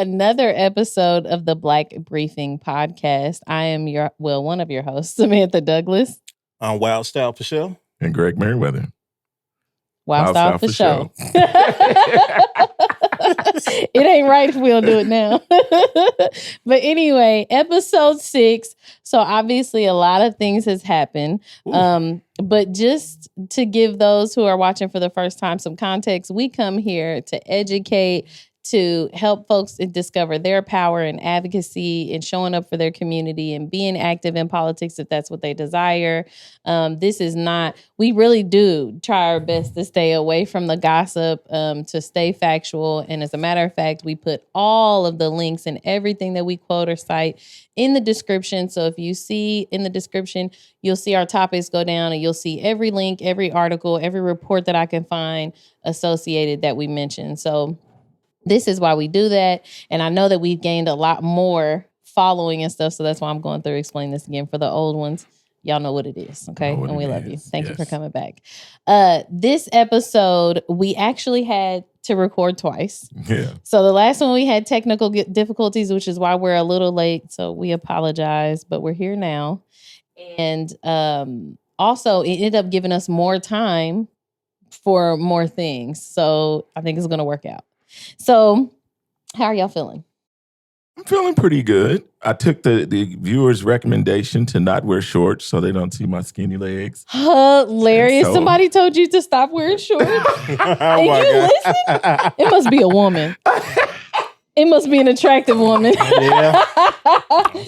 another episode of the Black Briefing Podcast. I am one of your hosts, Samantha Douglas. I'm Wild Style for Show. And Greg Merriweather. Wild Style for Show. It ain't right if we don't do it now. But anyway, episode 6. So obviously a lot of things has happened. But just to give those who are watching for the first time some context, we come here to educate, to help folks discover their power and advocacy and showing up for their community and being active in politics if that's what they desire. We really do try our best to stay away from the gossip, to stay factual. And as a matter of fact, we put all of the links and everything that we quote or cite in the description. So if you see in the description, you'll see our topics go down and you'll see every link, every article, every report that I can find associated that we mentioned. So this is why we do that. And I know that we've gained a lot more following and stuff. So that's why I'm going through explaining this again for the old ones. Y'all know what it is. Okay. And we love you. Thank you for coming back. This episode, we actually had to record twice. Yeah. So the last one we had technical difficulties, which is why we're a little late. So we apologize, but we're here now. And also it ended up giving us more time for more things. So I think it's going to work out. So, how are y'all feeling? I'm feeling pretty good. I took the viewer's recommendation to not wear shorts so they don't see my skinny legs. Hilarious. So, somebody told you to stop wearing shorts? And you listen? It must be a woman. It must be an attractive woman. Yeah.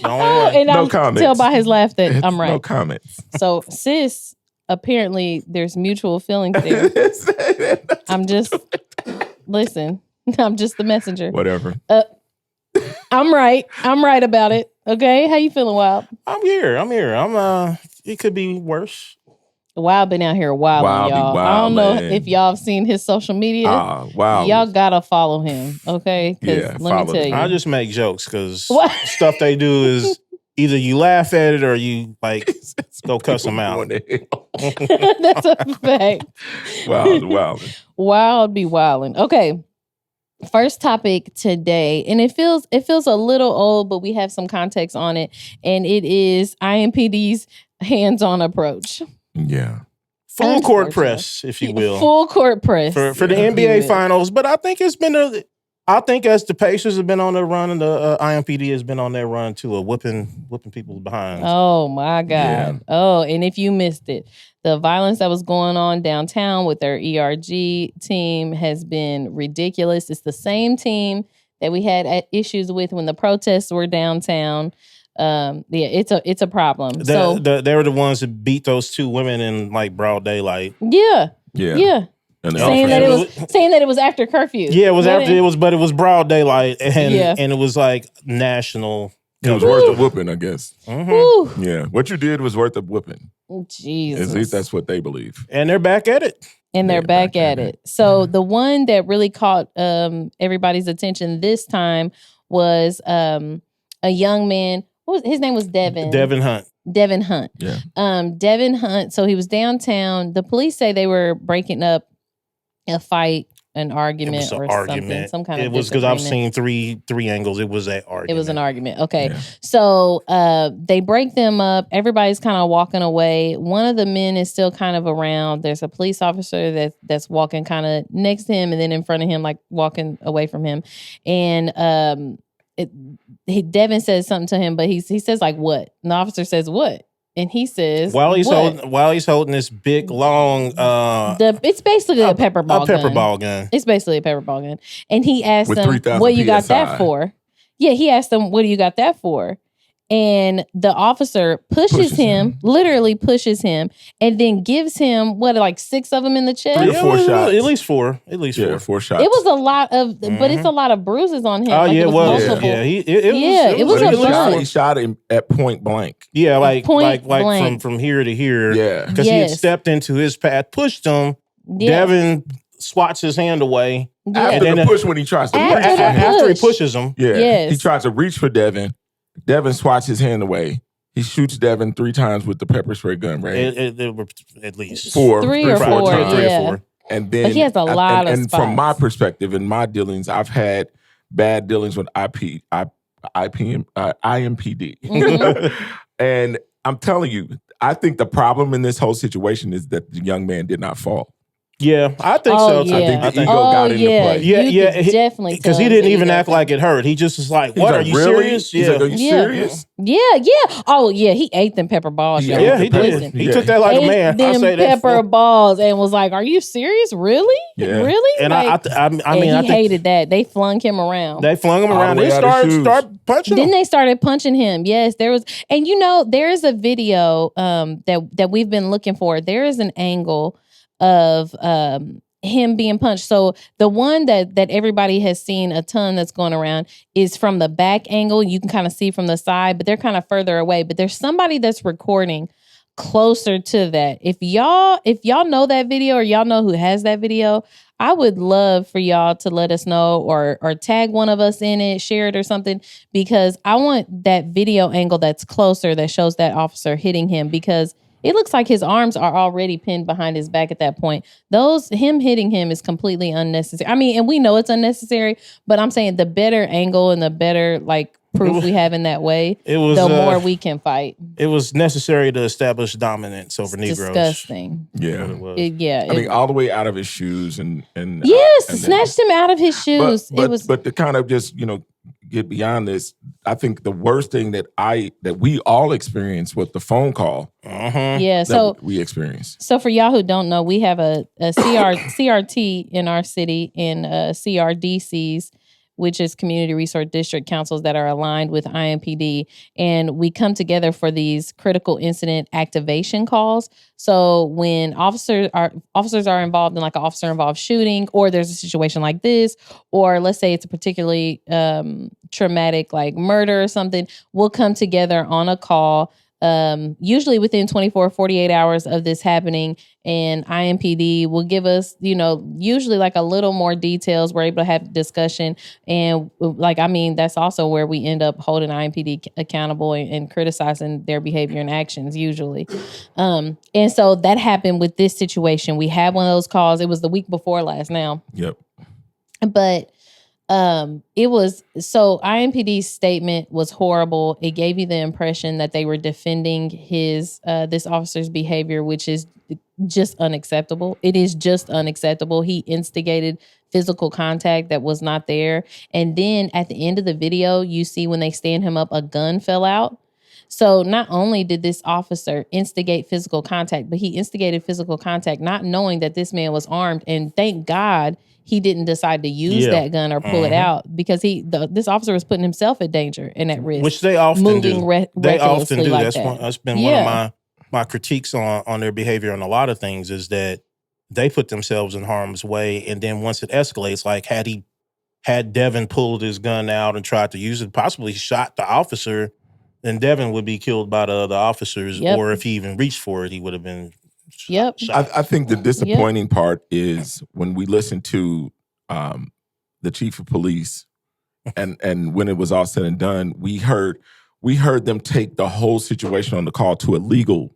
And no I comments. Tell by his laugh that I'm right. No comments. So, sis, apparently there's mutual feelings there. Listen. I'm just the messenger. Whatever. I'm right. I'm right about it. Okay. How you feeling, Wild? I'm here. It could be worse. Wild been out here wilding, y'all. I don't know if y'all have seen his social media. Wow. Y'all gotta follow him. Okay. Yeah, let me tell you. I just make jokes because stuff they do is either you laugh at it or you go cuss them out. That's a fact. Wild be wilding. Okay. First topic today, and it feels a little old, but we have some context on it, and it is IMPD's hands-on approach. Yeah. Full court press, if you will. Full court press. For the NBA finals, but I think it's been as the Pacers have been on their run and the IMPD has been on their run to a whooping people's behind. Oh my God. Yeah. Oh, and if you missed it, the violence that was going on downtown with their ERG team has been ridiculous. It's the same that we had issues with when the protests were downtown. It's a problem. They were the ones that beat those two women in broad daylight. Yeah. And saying that it was after curfew. Yeah, it was but it was broad daylight and it was national. It was worth a whooping, I guess. Mm-hmm. Yeah, what you did was worth a whooping. Jesus. At least that's what they believe. And they're back at it. They're back at it. So the one that really caught everybody's attention this time was a young man. His name was Devin. Devin Hunt. Yeah. Devin Hunt. So he was downtown. The police say they were breaking up a fight, an argument, or something. Some kind of. It was because I've seen three angles. It was that argument. It was an argument. Okay. Yeah. So they break them up. Everybody's kind of walking away. One of the men is still kind of around. There's a police officer that's walking kind of next to him and then in front of him, walking away from him. And Devin says something to him, but he says what? And the officer says what? And he says while he's holding this big long it's basically a pepper ball gun. It's basically a pepper ball gun. And he asked with them, what you got that for? Yeah, he asked them, what do you got that for? And the officer pushes him, literally pushes him, and then gives him, 6 of them in the chest? 3 or 4 shots. At least 4. Yeah, 4 shots. It was a lot of, but it's a lot of bruises on him. Oh, yeah, it was. Multiple. Yeah, it was a bunch. He shot him at point blank. Yeah, point blank. from here to here. Yeah. Because he had stepped into his path, pushed him. Yeah. Devin swats his hand away. Yeah. After the push when he tries to reach for him. After he pushes him. Yeah. Yes. He tries to reach for Devin. Devin swats his hand away. He shoots Devin 3 times with the pepper spray gun, right? It were at least 4. 3 or 4 times. 3 or 4. And then, but he has a lot of and spots. from my perspective and my dealings, I've had bad dealings with IMPD. And I'm telling you, I think the problem in this whole situation is that the young man did not fall. Yeah, I think Oh, so. yeah. I think the ego got into play. You could definitely because he tell didn't the even ego act like it hurt. He just was like, He's "What? like, Are you really? serious?" He's like, "Are you serious?" Yeah. Oh, yeah. He ate them pepper balls. Yeah, y'all. Yeah, he did. Listen, He took that like a ate man. I them say that. pepper balls and was like, "Are you serious? Really? Yeah. Really?" And like, I and mean, he I think hated that. They flung him around. they flung him All the around. way They out of shoes. start punching Then him. they started punching him. Yes, there was, and there is a video that we've been looking for. There is an angle of him being punched. So the one that everybody has seen a ton that's going around is from the back angle. You can kind of see from the side, but they're kind of further away. But there's somebody that's recording closer to that. If y'all know that video or y'all know who has that video, I would love for y'all to let us know or tag one of us in it, share it or something, because I want that video angle that's closer that shows that officer hitting him, because it looks like his arms are already pinned behind his back at that point. Him hitting him is completely unnecessary. I mean, and we know it's unnecessary, but I'm saying the better angle and the better proof we have in that way, the more we can fight. It was necessary to establish dominance over Negroes. Disgusting. Yeah. It was. All the way out of his shoes and yes, snatched him out of his shoes. But to kind of just get beyond this, I think the worst thing that we all experienced was the phone call. Yeah, so we experienced. So for y'all who don't know, we have a CRT in our city and CRDCs, which is Community Resource District Councils that are aligned with IMPD. And we come together for these critical incident activation calls. So when officers are involved in like an officer-involved shooting, or there's a situation like this, or let's say it's a particularly traumatic like murder or something, we'll come together on a call, usually within 24, 48 hours of this happening, and IMPD will give us, usually like a little more details. We're able to have discussion, and that's also where we end up holding IMPD accountable and criticizing their behavior and actions usually. And so that happened with this situation. We had one of those calls. It was the week before last now. Yep. But it was, so IMPD's statement was horrible. It gave you the impression that they were defending this officer's behavior, which is just unacceptable. It is just unacceptable. He instigated physical contact that was not there. And then at the end of the video, you see when they stand him up, a gun fell out. So not only did this officer instigate physical contact, but he instigated physical contact not knowing that this man was armed. And thank God he didn't decide to use that gun or pull it out, because this officer was putting himself at danger and at risk. Which they often do. They often do. Like That's been one of my critiques on their behavior on a lot of things, is that they put themselves in harm's way. And then once it escalates, like had Devin pulled his gun out and tried to use it, possibly shot the officer, then Devin would be killed by the other officers. Yep. Or if he even reached for it, he would have been shot. I think the disappointing part is when we listen to the chief of police, and when it was all said and done, we heard them take the whole situation on the call to a legal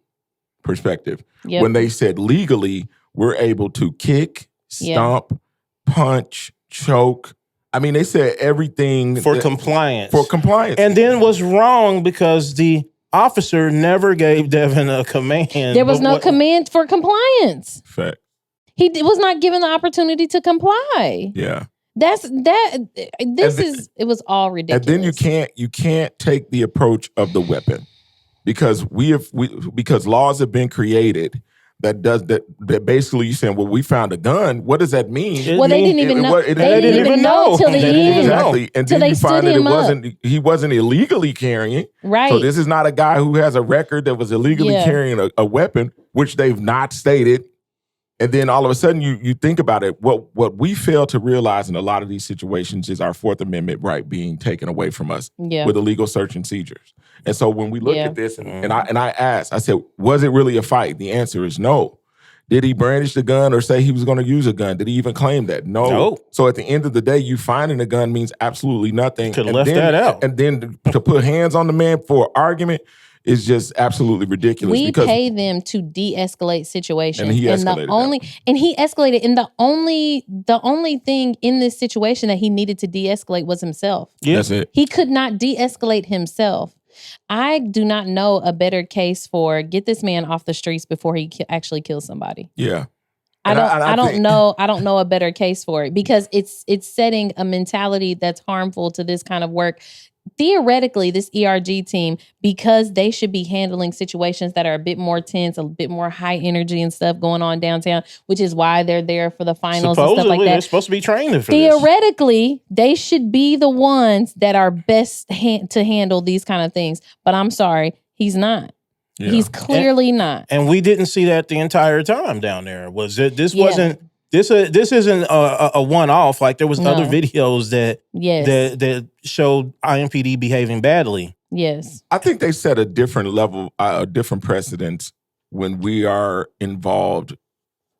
perspective. Yep. When they said legally, we're able to kick, stomp, punch, choke. I mean, they said everything for compliance. And then was wrong because the officer never gave Devin a command. There was no command for compliance. Fact. He was not given the opportunity to comply. Yeah. It was all ridiculous. And then you can't take the approach of the weapon, because because laws have been created that basically you're saying, well, we found a gun. What does that mean? They didn't even know. They didn't even know till the end. Exactly. And then you find that he wasn't illegally carrying. Right. So this is not a guy who has a record that was illegally carrying a weapon, which they've not stated. And then all of a sudden you think about it. What we fail to realize in a lot of these situations is our Fourth Amendment right being taken away from us with illegal search and seizures. And so when we look at this, and I asked, I said, was it really a fight? The answer is no. Did he brandish the gun or say he was going to use a gun? Did he even claim that? No. So at the end of the day, you finding a gun means absolutely nothing. Could have left that out. And then to put hands on the man for argument, is just absolutely ridiculous. We because pay them to de-escalate situations, and he escalated he escalated. And the only thing in this situation that he needed to de-escalate was himself. Yeah. That's it. He could not de-escalate himself. I do not know a better case for get this man off the streets before he actually kills somebody. Yeah. I don't know a better case for it, because it's setting a mentality that's harmful to this kind of work. Theoretically, this ERG team, because they should be handling situations that are a bit more tense, a bit more high energy and stuff going on downtown, which is why they're there for the finals and stuff like that. They're supposed to be training for Theoretically, they should be the ones that are best to handle these kind of things. But I'm sorry, he's not. Yeah. He's clearly not. And we didn't see that the entire time down there. Wasn't this isn't a one-off. Like there was other videos that showed IMPD behaving badly. Yes. I think they set a different level, a different precedence when we are involved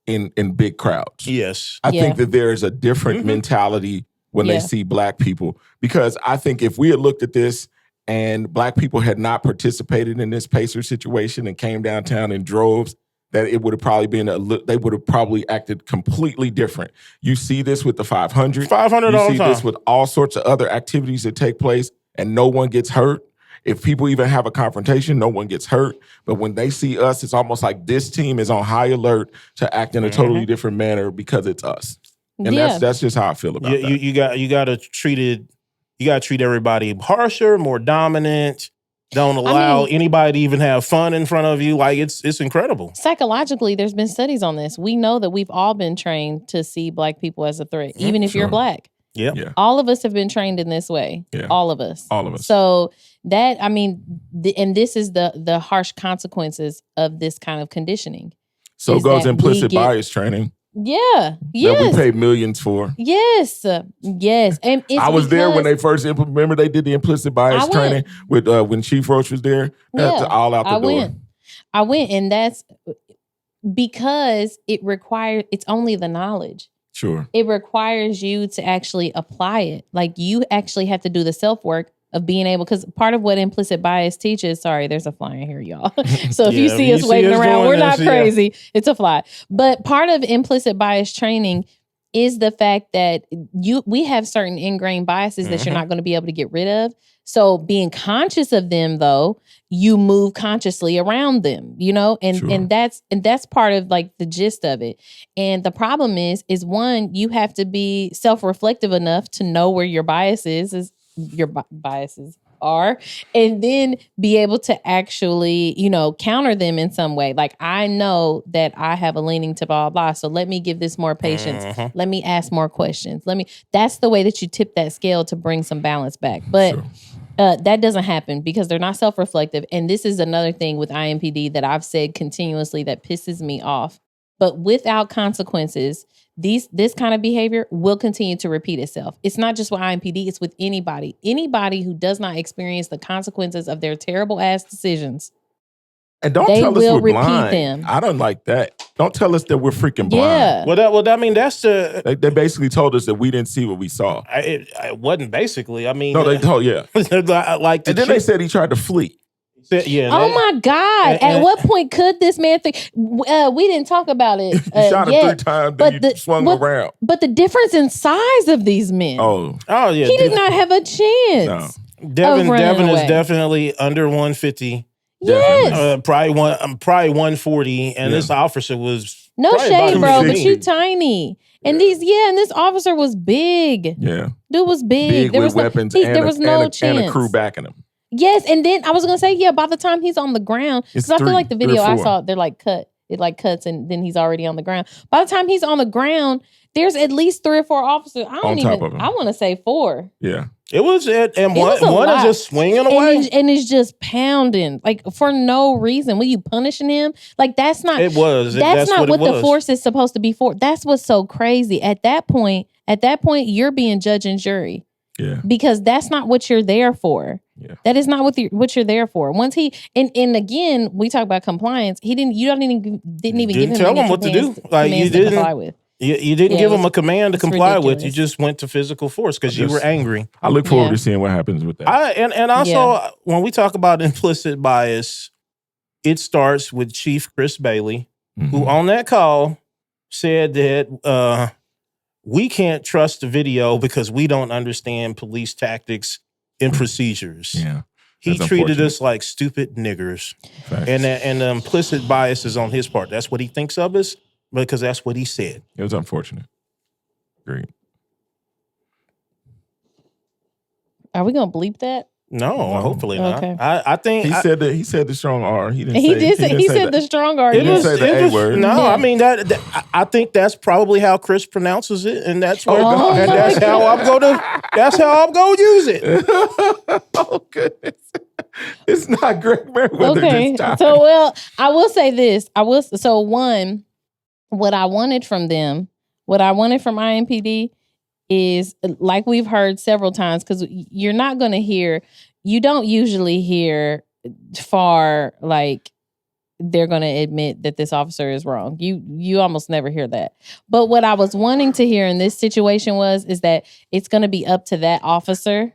in big crowds. Yes. I think that there's a different mentality when they see Black people. Because I think if we had looked at this and Black people had not participated in this Pacer situation and came downtown in droves, that it would have probably been they would have probably acted completely different. You see this with the 500. 500 You all see the time. this with all sorts of other activities that take place, and no one gets hurt. If people even have a confrontation, no one gets hurt. But when they see us, it's almost like this team is on high alert to act in a totally different manner because it's us. And that's just how I feel about that. You got to treat everybody harsher, more dominant. Don't allow anybody to even have fun in front of you. Like it's incredible. Psychologically, there's been studies on this. We know that we've all been trained to see Black people as a threat, even if you're Black. Yeah. All of us have been trained in this way. Yeah. All of us. So that, and this is the harsh consequences of this kind of conditioning. So goes implicit bias training. Yeah. Yes. That we paid millions for. Yes. Yes. And I was there when they first remember they did the implicit bias training with when Chief Roach was there. That's all out the door. I went, and that's because it's only the knowledge. Sure. It requires you to actually apply it. Like you actually have to do the self-work of being able, because part of what implicit bias teaches, sorry, there's a fly in here, y'all. So if you see us waving around, we're not crazy. It's a fly. But part of implicit bias training is the fact that we have certain ingrained biases that you're not going to be able to get rid of. So being conscious of them, though, you move consciously around them, and that's part of like the gist of it. And the problem is one, you have to be self-reflective enough to know where your biases are, and then be able to actually, counter them in some way. Like, I know that I have a leaning to blah, blah, so let me give this more patience. Let me ask more questions. That's the way that you tip that scale to bring some balance back. But that doesn't happen because they're not self-reflective. And this is another thing with IMPD that I've said continuously that pisses me off. But without consequences, this kind of behavior will continue to repeat itself. It's not just with IMPD, it's with anybody. Anybody who does not experience the consequences of their terrible ass decisions. And don't tell us we're blind. Them. I don't like that. Don't tell us that we're freaking blind. Yeah. That's the... They basically told us that we didn't see what we saw. It wasn't basically. No, they told, and then they said he tried to flee. Yeah. Oh my God! At what point could this man think? We didn't talk about it. You shot him 3 times, then you swung around. But the difference in size of these men. Oh yeah. He did not have a chance. No. Devin is definitely under 150. Yes. Probably 140, and this officer was no shade, bro, but you tiny. And this officer was big. Yeah, dude was big. There was weapons. There was no chance. And a crew backing him. Yes, and then I was gonna say, by the time he's on the ground, because I feel like the video I saw, they're like cut. It like cuts, and then he's already on the ground. By the time he's on the ground, there's at least 3 or 4 officers. I want to say 4. Yeah, it was one is just swinging away, and it's just pounding like for no reason. Were you punishing him? Like that's not. It was. That's not what the force is supposed to be for. That's what's so crazy. At that point, you're being judge and jury. Yeah. Because that's not what you're there for. Yeah. That is not what you're there for. Once he and again, we talk about compliance. You didn't even give him tell him what to do. Like you didn't comply with. You didn't give them a command to comply ridiculous. with. You just went to physical force because you were angry. I look forward to seeing what happens with that. And also, when we talk about implicit bias, it starts with Chief Chris Bailey, who on that call said that we can't trust the video because we don't understand police tactics and procedures. Yeah. He treated us like stupid niggers. Facts. And the implicit bias is on his part. That's what he thinks of us because that's what he said. It was unfortunate. Great. Are we gonna bleep that? No, hopefully not. Okay. I think he said the strong R. He didn't. He said the strong R. He didn't say the A word. No, I mean that I think that's probably how Chris pronounces it, and that's where and that's how I'm gonna use it. Oh goodness, it's not Greg Merriweather this time. So well, I will say this. One, what I wanted from IMPD is, like we've heard several times, because you don't usually hear far like they're going to admit that this officer is wrong. You almost never hear that. But what I was wanting to hear in this situation is that it's going to be up to that officer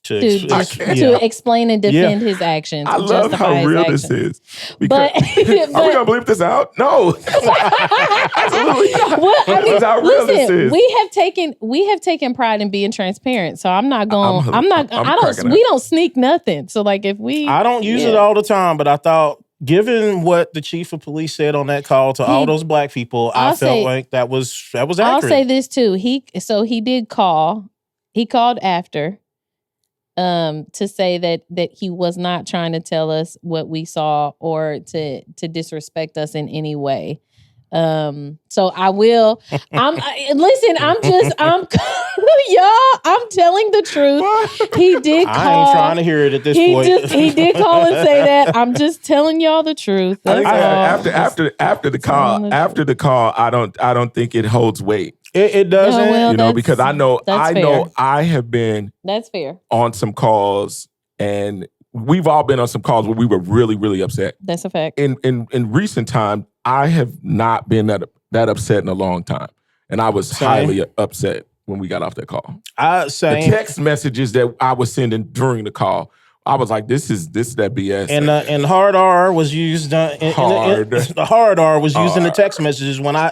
to explain and defend his actions. I love how real this is. Because, are we gonna bleep this out? No. Absolutely not. Well, I mean, how real this is. We have taken pride in being transparent. So I'm not going. We don't sneak nothing. So like if we, I don't use it all the time, but I thought, given what the chief of police said on that call to all those black people, I felt like that was accurate. I'll say this too. He did call. He called after. To say that he was not trying to tell us what we saw or to disrespect us in any way. So I will. I'm telling the truth. He did call. I ain't trying to hear it at this point. He did call and say that. I'm just telling y'all the truth. After the call, I don't think it holds weight. It doesn't, because I know I have been that's fair on some calls, and we've all been on some calls where we were really, really upset. That's a fact. In recent time, I have not been that upset in a long time, and I was highly upset when we got off that call. The text messages that I was sending during the call, I was like, "This is that BS." And hard R was used. The hard R was used in the text messages when I.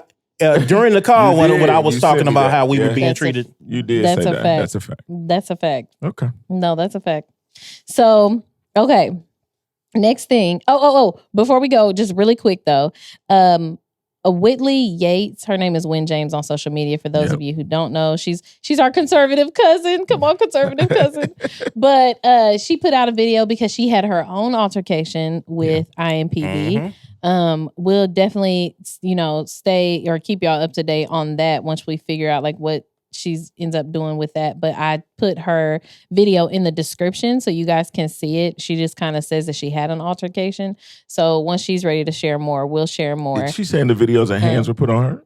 During the call, when I was talking about how we were being treated. You did say that. That's a fact. That's a fact. Okay. No, that's a fact. So, okay. Next thing. Before we go, just really quick though. Whitley Yates, her name is Wynn James on social media. For those of you who don't know, she's our conservative cousin. Come on, conservative cousin. But she put out a video because she had her own altercation with IMPD. Mm-hmm. We'll definitely, stay or keep y'all up to date on that once we figure out like what she ends up doing with that. But I put her video in the description so you guys can see it. She just kind of says that she had an altercation. So once she's ready to share more, we'll share more. Did she say in the videos that hands were put on her?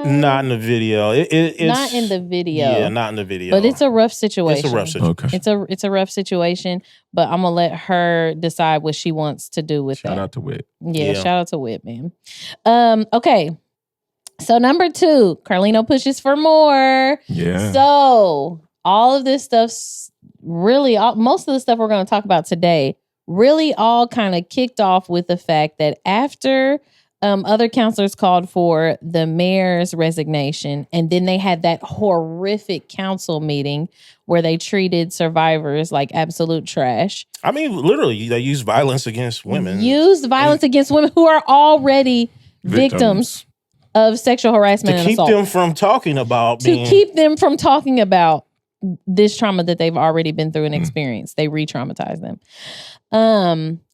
Not in the video. It's not in the video. Yeah, not in the video. But it's a rough situation. It's a rough situation. Okay. It's a rough situation. But I'm gonna let her decide what she wants to do with that. Shout out to Whit. Yeah, shout out to Whit, man. Okay. So number 2, Carlino pushes for more. Yeah. So all of this stuff's really most of the stuff we're going to talk about today really all kind of kicked off with the fact that after other counselors called for the mayor's resignation, and then they had that horrific council meeting where they treated survivors like absolute trash. I mean, literally, they used violence against women. Against women who are already victims of sexual harassment and assault. To keep them from talking about this trauma that they've already been through and experienced. They re-traumatize them.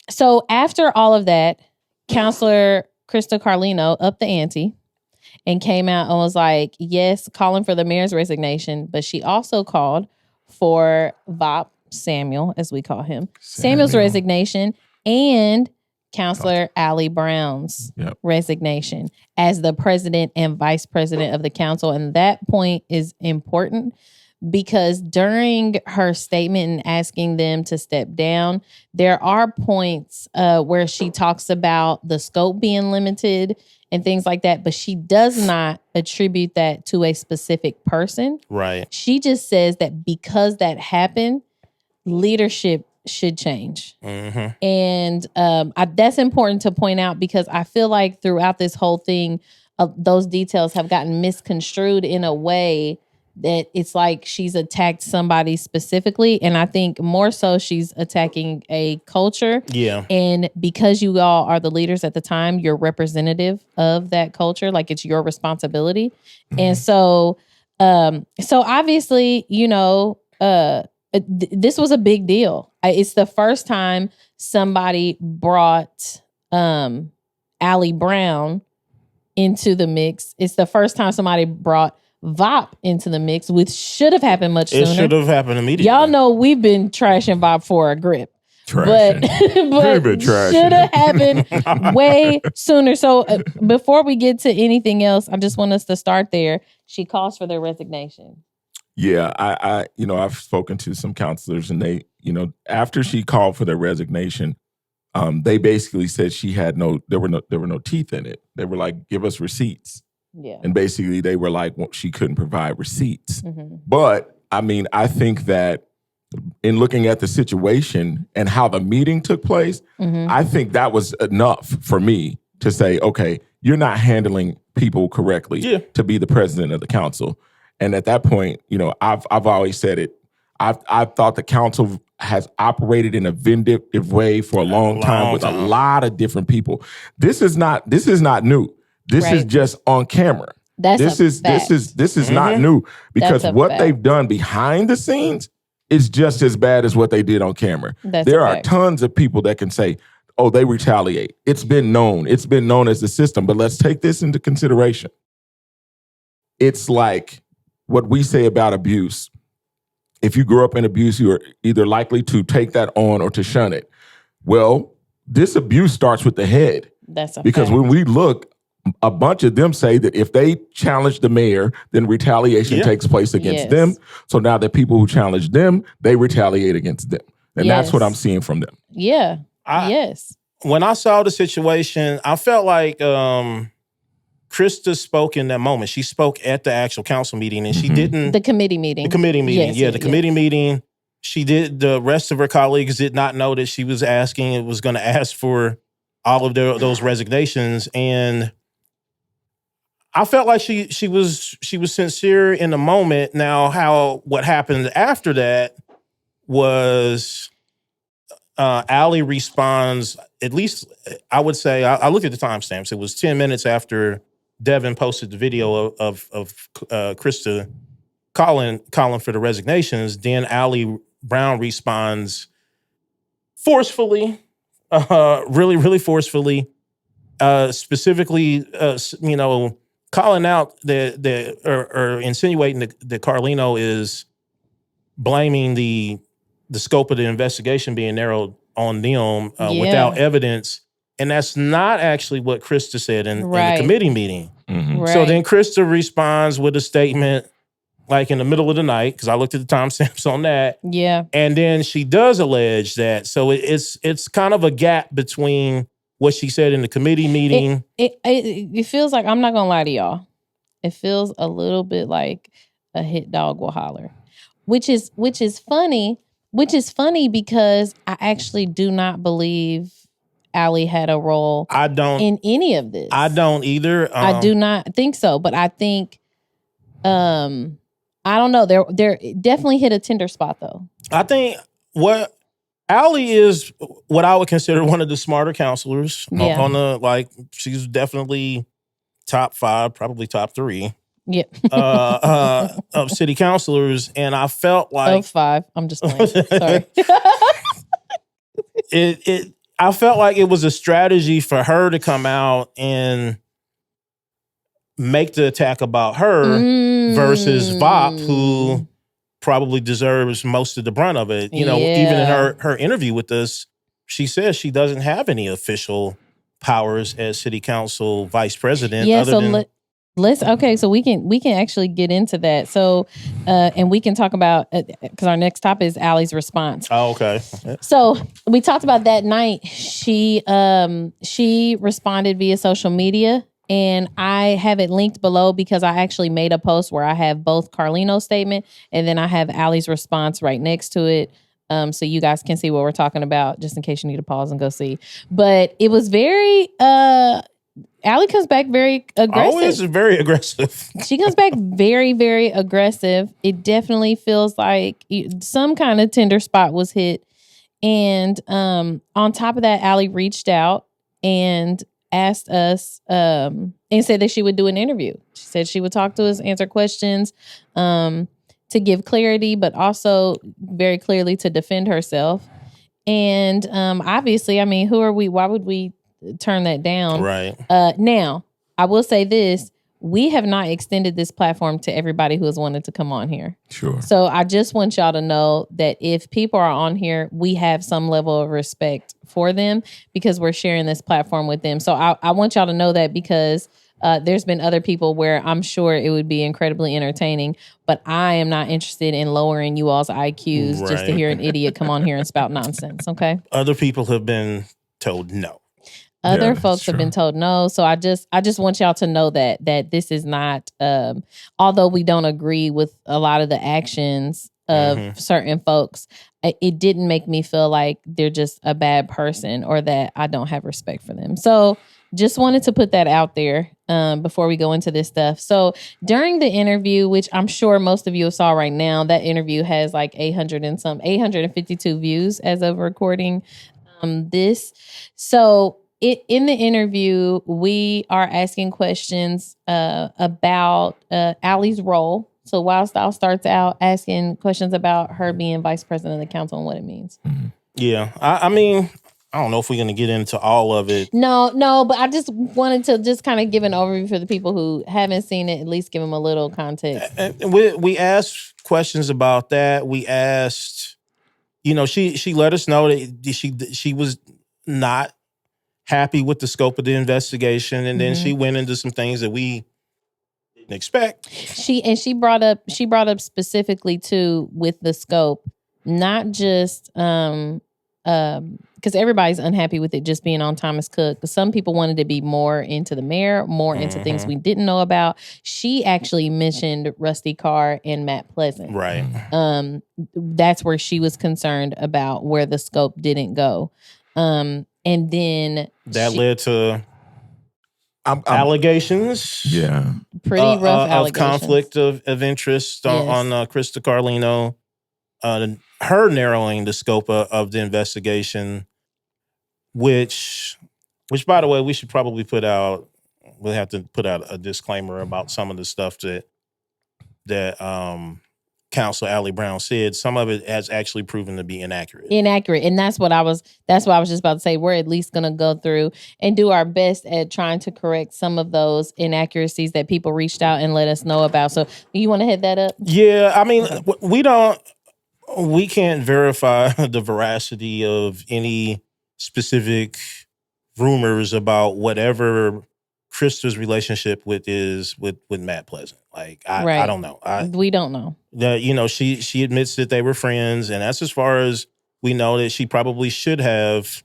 So after all of that, Counselor Krista Carlino upped the ante and came out and was like, yes, calling for the mayor's resignation, but she also called for VOP Samuel, as we call him, Samuel's resignation, and Counselor Allie Brown's resignation as the president and vice president of the council. And that point is important because during her statement and asking them to step down, there are points where she talks about the scope being limited and things like that, but she does not attribute that to a specific person. Right. She just says that because that happened, leadership should change. Mm-hmm. And that's important to point out because I feel like throughout this whole thing, those details have gotten misconstrued in a way that it's like she's attacked somebody specifically. And I think more so she's attacking a culture. Yeah. And because you all are the leaders at the time, you're representative of that culture. Like it's your responsibility. Mm-hmm. And so obviously, you know, this was a big deal. It's the first time somebody brought Allie Brown into the mix. It's the first time somebody brought VOP into the mix, which should have happened much sooner. It should have happened immediately. Y'all know we've been trashing VOP for a grip. But should have happened way sooner. So before we get to anything else, I just want us to start there. She calls for their resignation. Yeah, I've spoken to some counselors, and they, after she called for their resignation, they basically said there were no teeth in it. They were like, give us receipts. Yeah. And basically they were like, well, she couldn't provide receipts. Mm-hmm. But I mean, I think that in looking at the situation and how the meeting took place, mm-hmm. I think that was enough for me to say, okay, you're not handling people correctly to be the president of the council. And at that point, I've always said it. I've thought the council has operated in a vindictive way for a long time with a lot of different people. This is not new. This is just on camera. This is mm-hmm. not new, because what they've done behind the scenes is just as bad as what they did on camera. There are tons of people that can say, oh, they retaliate. It's been known. It's been known as the system. But let's take this into consideration. It's like what we say about abuse. If you grew up in abuse, you are either likely to take that on or to shun it. Well, this abuse starts with the head. Because when we look, a bunch of them say that if they challenge the mayor, then retaliation takes place against them. So now the people who challenge them, they retaliate against them. And that's what I'm seeing from them. Yeah. When I saw the situation, I felt like Krista spoke in that moment. She spoke at the actual council meeting, and she didn't... The committee meeting. The committee meeting, the committee meeting. She did... The rest of her colleagues did not know that she was was going to ask for all of those resignations. And I felt like she was sincere in the moment. Now, what happened after that was Allie responds, at least I would say, I looked at the timestamps. It was 10 minutes after Devin posted the video of Krista calling for the resignations. Then Allie Brown responds forcefully, really, really forcefully, specifically, calling out or insinuating that Carlino is blaming the scope of the investigation being narrowed on them without evidence. And that's not actually what Krista said in the committee meeting. Mm-hmm. Right. So then Krista responds with a statement like in the middle of the night, because I looked at the timestamps on that. Yeah. And then she does allege that. So it's kind of a gap between what she said in the committee meeting. It feels like, I'm not gonna lie to y'all, it feels a little bit like a hit dog will holler, which is funny because I actually do not believe Allie had a role in any of this. I don't either. I do not think so, but I think I don't know. They're definitely hit a tender spot though. I think what Allie is what I would consider one of the smarter counselors she's definitely top 5, probably top 3. Yeah. Of city councilors. And I felt like of 5. I'm just playing. Sorry. I felt like it was a strategy for her to come out and make the attack about her versus VOP, who probably deserves most of the brunt of it. Even in her interview with us, she says she doesn't have any official powers as city council vice president. Yeah, other than So we can actually get into that. So and we can talk about because our next topic is Allie's response. Oh, okay. So we talked about that night. She responded via social media, and I have it linked below because I actually made a post where I have both Carlino's statement and then I have Allie's response right next to it. So you guys can see what we're talking about, just in case you need to pause and go see. But it was very Allie comes back very aggressive. Always very aggressive. She comes back very, very aggressive. It definitely feels like some kind of tender spot was hit. And on top of that, Allie reached out and asked us and said that she would do an interview. She said she would talk to us, answer questions to give clarity, but also very clearly to defend herself. And obviously, I mean, who are we? Why would we turn that down? Right. Now, I will say this. We have not extended this platform to everybody who has wanted to come on here. Sure. So I just want y'all to know that if people are on here, we have some level of respect for them because we're sharing this platform with them. So I want y'all to know that because there's been other people where I'm sure it would be incredibly entertaining, but I am not interested in lowering you all's IQs just to hear an idiot come on here and spout nonsense, okay? Other people have been told no. Other folks have been told no. So I just want y'all to know that this is not, although we don't agree with a lot of the actions of certain folks, it didn't make me feel like they're just a bad person or that I don't have respect for them. So just wanted to put that out there before we go into this stuff. So during the interview, which I'm sure most of you saw right now, that interview has like 852 views as of recording this. So in the interview, we are asking questions about Allie's role. So Wild Style starts out asking questions about her being vice president of the council and what it means. Yeah. I mean, I don't know if we're going to get into all of it. No, but I just wanted to just kind of give an overview for the people who haven't seen it, at least give them a little context. We asked questions about that. We asked, she let us know that she was not happy with the scope of the investigation, and then she went into some things that we didn't expect. She brought up specifically too with the scope, not just because everybody's unhappy with it just being on Thomas Cook. But some people wanted to be more into the mayor, more into things we didn't know about. She actually mentioned Rusty Carr and Matt Pleasant. Right. That's where she was concerned about where the scope didn't go. And then that led to allegations. Yeah. Pretty rough allegations. Of conflict of interest on Krista Carlino. Her narrowing the scope of the investigation, which by the way, we should probably we'll have to put out a disclaimer about some of the stuff that Counsel Allie Brown said. Some of it has actually proven to be inaccurate. And that's what I was just about to say. We're at least going to go through and do our best at trying to correct some of those inaccuracies that people reached out and let us know about. So you want to head that up? Yeah. I mean, we can't verify the veracity of any specific rumors about whatever Krista's relationship with Matt Pleasant. Like, I don't know. We don't know. She admits that they were friends, and that's as far as we know. That she probably should have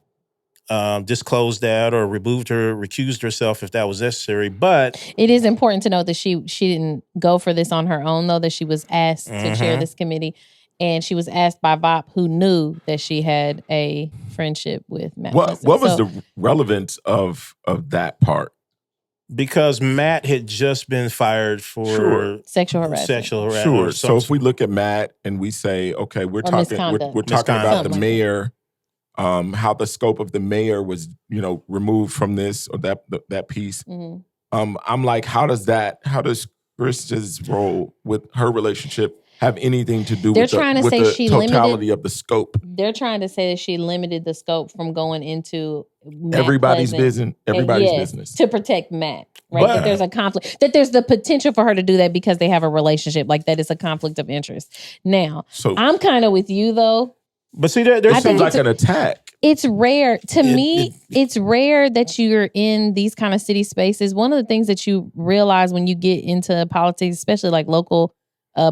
disclosed that or recused herself if that was necessary. But it is important to note that she didn't go for this on her own, though, that she was asked to chair this committee. And she was asked by VOP, who knew that she had a friendship with Matt Pleasant. What was the relevance of that part? Because Matt had just been fired for sexual harassment. Sure. So if we look at Matt and we say, okay, we're talking about the mayor, how the scope of the mayor was, removed from this or that piece. I'm like, how does Krista's role with her relationship have anything to do with the totality of the scope? They're trying to say that she limited the scope from going into everybody's business to protect Matt, right? That there's a conflict, that there's the potential for her to do that because they have a relationship, like that is a conflict of interest. Now, I'm kind of with you though, But see, there's seems like an attack. It's rare. To me, it's rare that you're in these kind of city spaces. One of the things that you realize when you get into politics, especially like local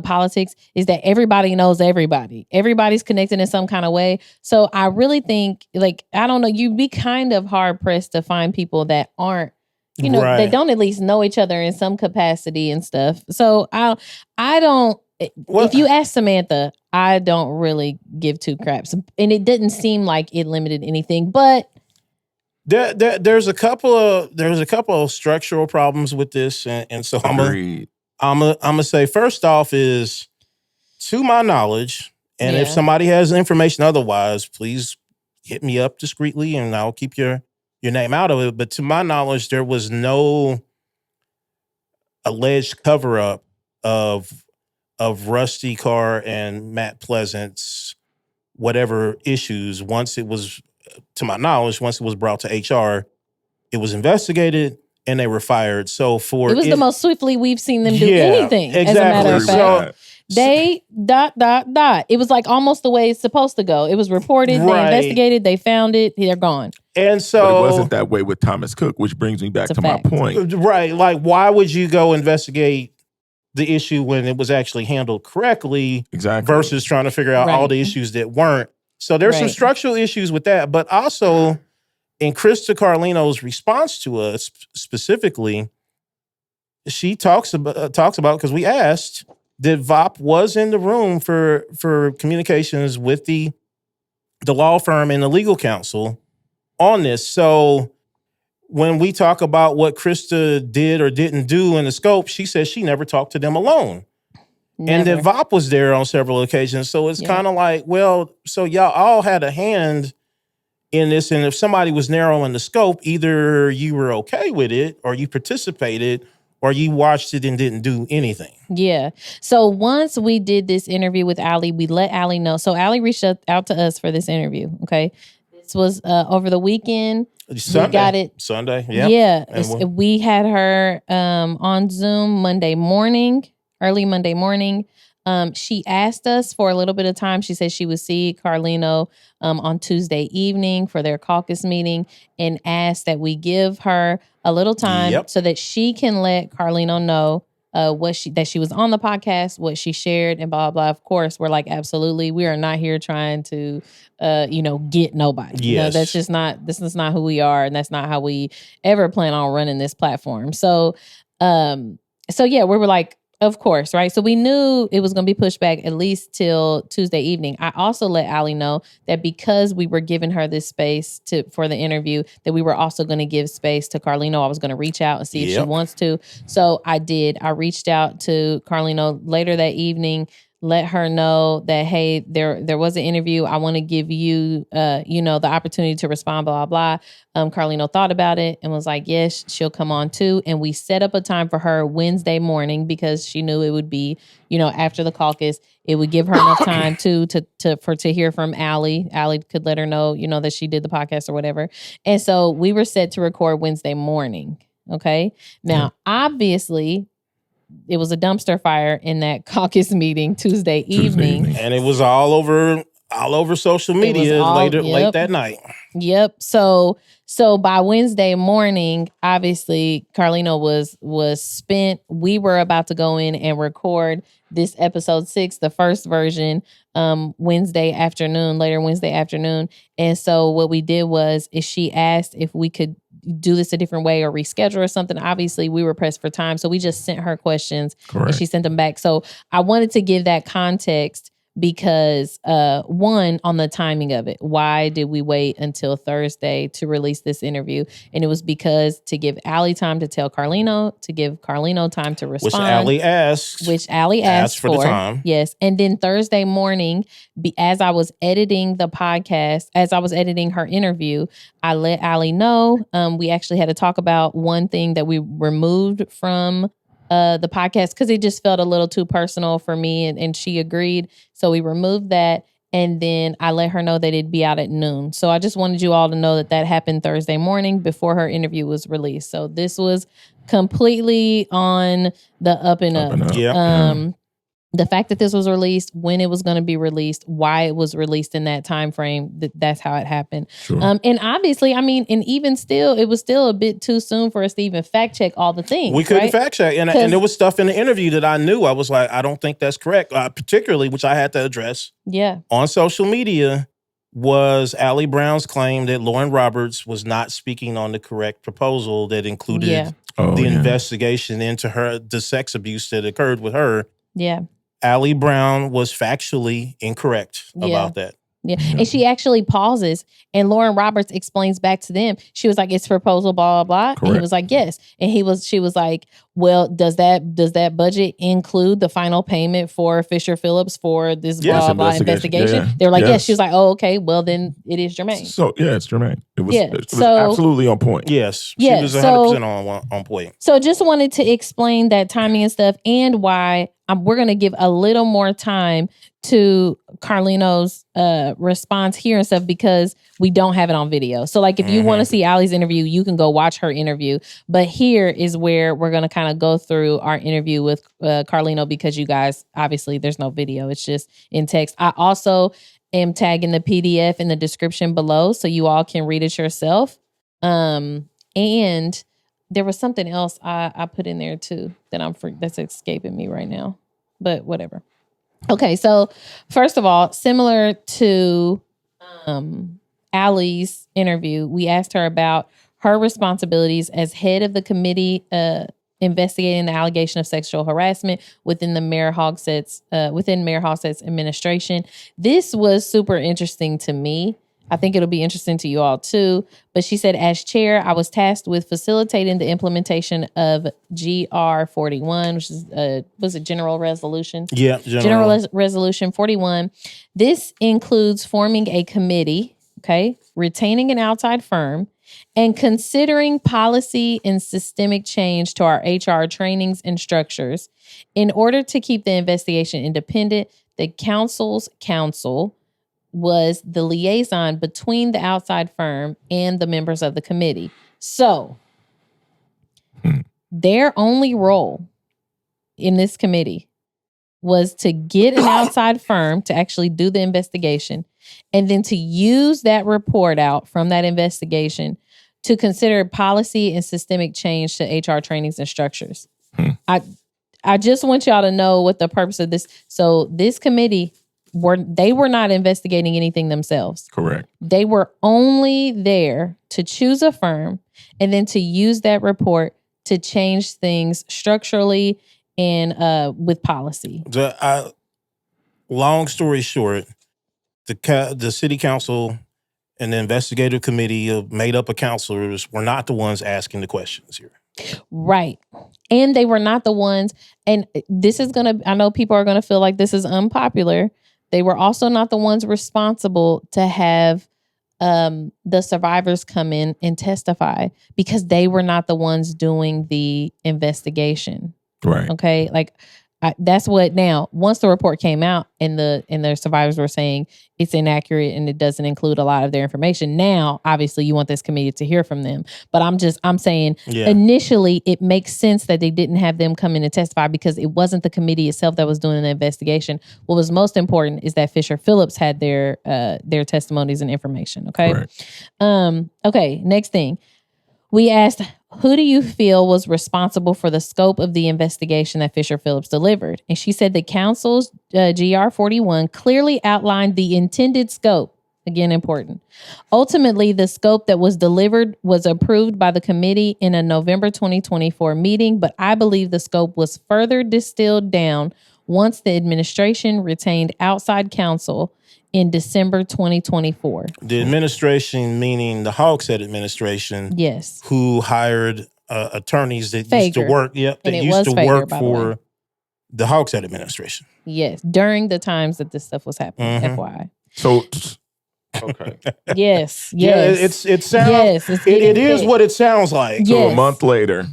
politics, is that everybody knows everybody. Everybody's connected in some kind of way. So I really think, like, I don't know, you'd be kind of hard pressed to find people that aren't, you know, Right. they don't at least know each other in some capacity and stuff. So I don't. Well, if you ask Samantha, I don't really give two craps, and it didn't seem like it limited anything. But there's a couple of structural problems with this, and so I'm gonna say first off is, to my knowledge, and if somebody has information otherwise, please hit me up discreetly, and I'll keep your name out of it. But to my knowledge, there was no alleged cover up of Rusty Carr and Matt Pleasant's whatever issues. Once it was, to my knowledge, once it was brought to HR, it was investigated and they were fired. So it was the most swiftly we've seen them do anything. Exactly. As a matter of fact. They ... It was like almost the way it's supposed to go. It was reported, they investigated, they found it, they're gone. And so but it wasn't that way with Thomas Cook, which brings me back to my point. Right. Like, why would you go investigate the issue when it was actually handled correctly versus trying to figure out all the issues that weren't? So there's some structural issues with that. But also, in Krista Carlino's response to us specifically, she talks about, because we asked, that VOP was in the room for communications with the law firm and the legal counsel on this. So when we talk about what Krista did or didn't do in the scope, she says she never talked to them alone. Never. And that VOP was there on several occasions. So it's kind of like, well, so y'all all had a hand in this. And if somebody was narrowing the scope, either you were okay with it or you participated or you watched it and didn't do anything. Yeah. So once we did this interview with Allie, we let Allie know. So Allie reached out to us for this interview. Okay. This was over the weekend. Sunday. We got it Sunday. Yeah. We had her on Zoom early Monday morning. She asked us for a little bit of time. She said she would see Carlino on Tuesday evening for their caucus meeting, and asked that we give her a little time so that she can let Carlino know that she was on the podcast, what she shared, and blah, blah. Of course, we're like, absolutely. We are not here trying to, get nobody. Yes. You know, this is not who we are. And that's not how we ever plan on running this platform. So we were like, of course, right? So we knew it was going to be pushed back at least till Tuesday evening. I also let Allie know that because we were giving her this space for the interview, that we were also going to give space to Carlino. I was going to reach out and see if she wants to. So I did. I reached out to Carlino later that evening, let her know that, hey, there was an interview. I want to give you, the opportunity to respond, blah, blah, blah. Carlino thought about it and was like, yes, she'll come on too. And we set up a time for her Wednesday morning because she knew it would be, after the caucus. It would give her enough time to hear from Allie. Allie could let her know, that she did the podcast or whatever. And so we were set to record Wednesday morning. Okay. Now, obviously, it was a dumpster fire in that caucus meeting Tuesday evening. And it was all over social media late that night. Yep. So by Wednesday morning, obviously Carlino was spent. We were about to go in and record this episode 6, the first version, later Wednesday afternoon. And so what we did is she asked if we could do this a different way or reschedule or something. Obviously, we were pressed for time, so we just sent her questions and she sent them back. So I wanted to give that context because one, on the timing of it. Why did we wait until Thursday to release this interview? And it was because to give Allie time to tell Carlino, to give Carlino time to respond. Which Allie asked for the time. Yes. And then Thursday morning, as I was editing the podcast, as I was editing her interview, I let Allie know. We actually had to talk about one thing that we removed from the podcast because it just felt a little too personal for me, and she agreed. So we removed that, and then I let her know that it'd be out at noon. So I just wanted you all to know that happened Thursday morning before her interview was released. So this was completely on the up and up. Yeah. the fact that this was released, when it was going to be released, why it was released in that time frame, that's how it happened. Sure. And obviously, I mean, and even still, it was still a bit too soon for us to even fact check all the things. We couldn't right? fact check. And there was stuff in the interview that I knew. I was like, I don't think that's correct. Particularly, which I had to address on social media, was Allie Brown's claim that Lauren Roberts was not speaking on the correct proposal that included the investigation into the sex abuse that occurred with her. Yeah. Allie Brown was factually incorrect about that. Yeah. And she actually pauses and Lauren Roberts explains back to them. She was like, it's proposal, blah, blah, blah. And he was like, yes. And she was like, well, does that budget include the final payment for Fisher Phillips for this blah, blah investigation? They were like, yes. She was like, oh, okay. Well, then it is germane. So, it's germane. It was absolutely on point. Yes. She was 100% on point. So just wanted to explain that timing and stuff and why we're going to give a little more time to Carlino's response here and stuff because we don't have it on video. So like if you want to see Allie's interview, you can go watch her interview. But here is where we're going to kind of go through our interview with Carlino because you guys, obviously there's no video. It's just in text. I also am tagging the PDF in the description below so you all can read it yourself. And there was something else I put in there too that that's escaping me right now, but whatever. Okay, so first of all, similar to Allie's interview, we asked her about her responsibilities as head of the committee investigating the allegation of sexual harassment within Mayor Hogsett's administration. This was super interesting to me. I think it'll be interesting to you all too. But she said, as chair, I was tasked with facilitating the implementation of GR 41, which is was it General Resolution? Yeah, General Resolution 41. This includes forming a committee, retaining an outside firm, and considering policy and systemic change to our HR trainings and structures. In order to keep the investigation independent, the council's counsel was the liaison between the outside firm and the members of the committee. So their only role in this committee was to get an outside firm to actually do the investigation and then to use that report out from that investigation to consider policy and systemic change to HR trainings and structures. I just want y'all to know what the purpose of this. So this committee, they were not investigating anything themselves. Correct. They were only there to choose a firm and then to use that report to change things structurally and with policy. Long story short, the city council and the investigative committee made up of counselors were not the ones asking the questions here. Right. And they were not the ones, and this is I know people are going to feel like this is unpopular. They were also not the ones responsible to have the survivors come in and testify because they were not the ones doing the investigation. Right. Okay. Like that's what now, once the report came out and the survivors were saying it's inaccurate and it doesn't include a lot of their information. Now, obviously you want this committee to hear from them. But I'm saying initially it makes sense that they didn't have them come in and testify because it wasn't the committee itself that was doing the investigation. What was most important is that Fisher Phillips had their testimonies and information. Okay. Right. Okay. Next thing. We asked, who do you feel was responsible for the scope of the investigation that Fisher Phillips delivered? And she said the council's GR 41 clearly outlined the intended scope. Again, important. Ultimately, the scope that was delivered was approved by the committee in a November 2024 meeting, but I believe the scope was further distilled down once the administration retained outside counsel in December 2024. The administration, meaning the Hogshead administration, yes, who hired attorneys that used to work, for the Hogshead administration. Yes, during the times that this stuff was happening. FYI. So, okay. Yes. Yeah, it sounds. It is what it sounds like. So a month later,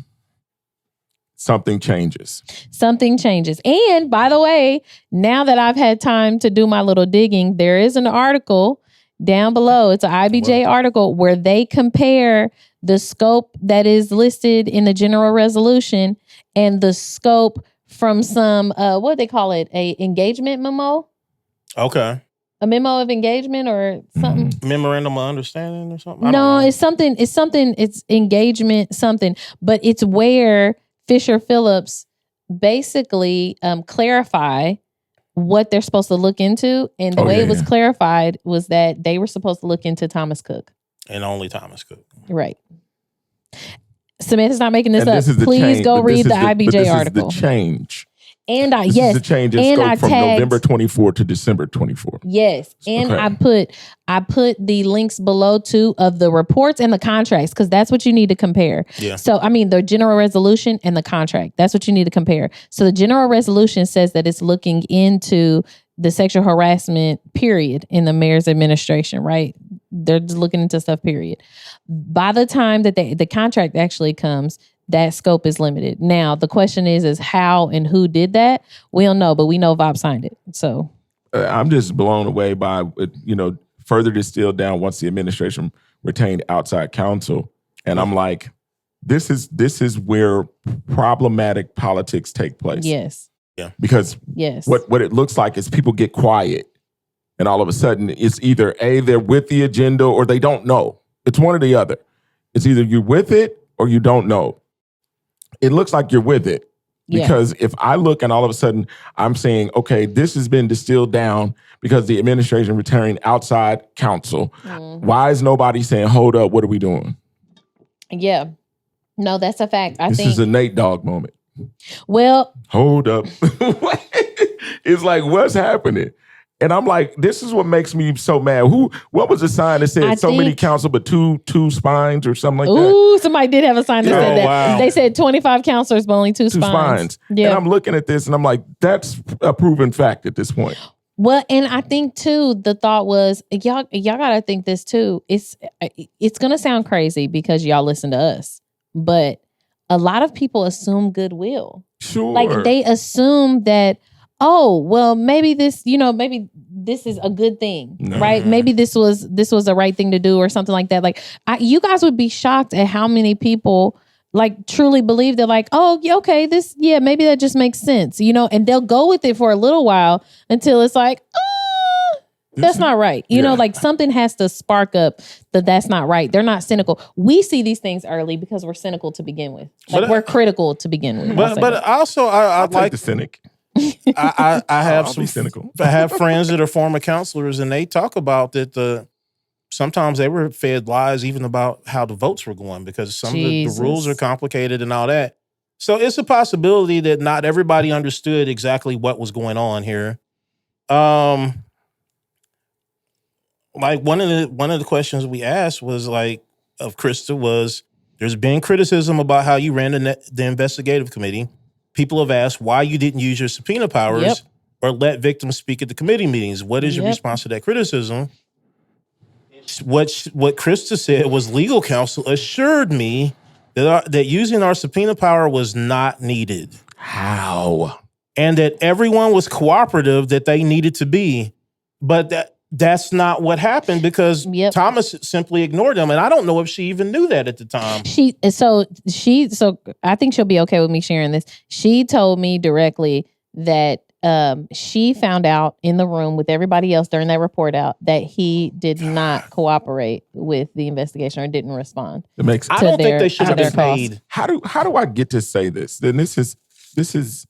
something changes. Something changes. And by the way, now that I've had time to do my little digging, there is an article down below. It's an IBJ article where they compare the scope that is listed in the general resolution and the scope from some what do they call it? A engagement memo? Okay. A memo of engagement or something? Memorandum of understanding or something? No, it's something. It's engagement something. But it's where Fisher Phillips basically clarify what they're supposed to look into. And the way it was clarified was that they were supposed to look into Thomas Cook. And only Thomas Cook. Right. Samantha's not making this up. Please change, go read the IBJ article. This is the change. And this is the change in scope from November 24 to December 24. Yes. And I put the links below too of the reports and the contracts, because that's what you need to compare. Yeah. So I mean the general resolution and the contract. That's what you need to compare. So the general resolution says that it's looking into the sexual harassment period in the mayor's administration, right? They're just looking into stuff, period. By the time that the contract actually comes, that scope is limited. Now, the question is how and who did that? We don't know, but we know VOP signed it. So I'm just blown away by, further distilled down once the administration retained outside counsel. And I'm like, this is where problematic politics take place. Yes. Yeah. Because what it looks like is people get quiet and all of a sudden it's either A, they're with the agenda or they don't know. It's one or the other. It's either you're with it or you don't know. It looks like you're with it. Because if I look and all of a sudden I'm saying, okay, this has been distilled down because the administration retained outside counsel. Why is nobody saying, hold up, what are we doing? Yeah. No, that's a fact. This is a Nate Dogg moment. Well, hold up. It's like, what's happening? And I'm like, this is what makes me so mad. What was the sign that said so many counsel but two spines or something like that? Ooh, somebody did have a sign that said that. Wow. They said 25 counselors but only two spines. Yeah. And I'm looking at this and I'm like, that's a proven fact at this point. Well, and I think too, the thought was, y'all gotta think this too. It's gonna sound crazy because y'all listen to us, but a lot of people assume goodwill. Sure. Like they assume that, oh, well, maybe this is a good thing, right? Maybe this was the right thing to do or something like that. Like you guys would be shocked at how many people like truly believe they're like, oh, okay, maybe that just makes sense, and they'll go with it for a little while until it's like, that's not right. Like something has to spark up that's not right. They're not cynical. We see these things early because we're cynical to begin with. Like we're critical to begin with. But also, I like the cynic. I have I'll be cynical. I have friends that are former counselors, and they talk about that sometimes they were fed lies even about how the votes were going because some of the rules are complicated and all that. So it's a possibility that not everybody understood exactly what was going on here. Like one of the questions we asked was like of Krista was, there's been criticism about how you ran the investigative committee. People have asked why you didn't use your subpoena powers or let victims speak at the committee meetings. What is your response to that criticism? What Krista said was legal counsel assured me that using our subpoena power was not needed. How? And that everyone was cooperative that they needed to be. But that's not what happened because Thomas simply ignored them. And I don't know if she even knew that at the time. So I think she'll be okay with me sharing this. She told me directly that she found out in the room with everybody else during that report out that he did not cooperate with the investigation or didn't respond. It makes I don't think they should have been paid. How do I get to say this? Then this is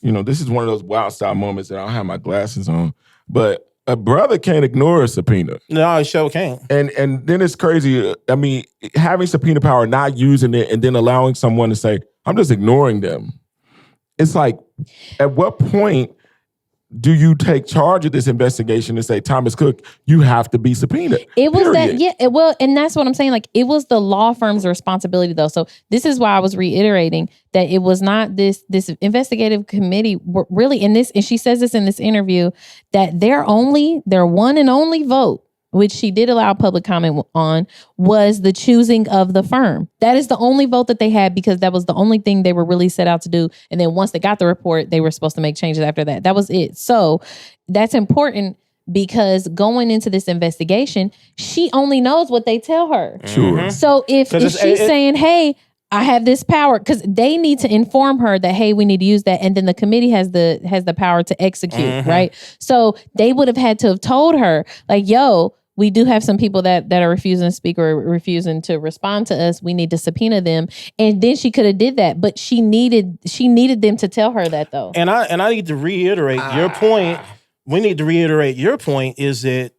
one of those wild style moments that I don't have my glasses on. But a brother can't ignore a subpoena. No, he sure can't. And then it's crazy. I mean, having subpoena power, not using it, and then allowing someone to say, I'm just ignoring them. It's like, at what point do you take charge of this investigation and say, Thomas Cook, you have to be subpoenaed? It was and that's what I'm saying. Like, it was the law firm's responsibility, though. So this is why I was reiterating that it was not this investigative committee really in this. And she says this in this interview that their one and only vote, which she did allow public comment on, was the choosing of the firm. That is the only vote that they had because that was the only thing they were really set out to do. And then once they got the report, they were supposed to make changes after that. That was it. So that's important because going into this investigation, she only knows what they tell her. Sure. So if she's saying, hey, I have this power, because they need to inform her that, hey, we need to use that, and then the committee has the power to execute, right? So they would have had to have told her, like, yo, we do have some people that are refusing to speak or refusing to respond to us. We need to subpoena them, and then she could have did that, but she needed them to tell her that, though. And I need to reiterate your point. We need to reiterate your point is that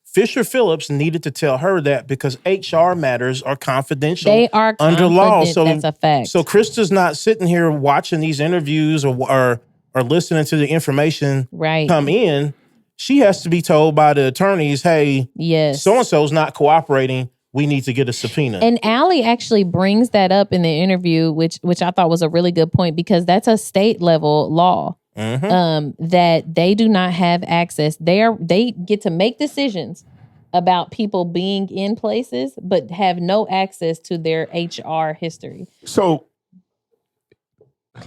Fisher Phillips needed to tell her that because HR matters are confidential. They are under law. So that's a fact. So Krista's not sitting here watching these interviews or listening to the information come in. She has to be told by the attorneys, hey, so-and-so's not cooperating. We need to get a subpoena. And Allie actually brings that up in the interview, which I thought was a really good point, because that's a state level law. That they do not have access. They get to make decisions about people being in places, but have no access to their HR history. So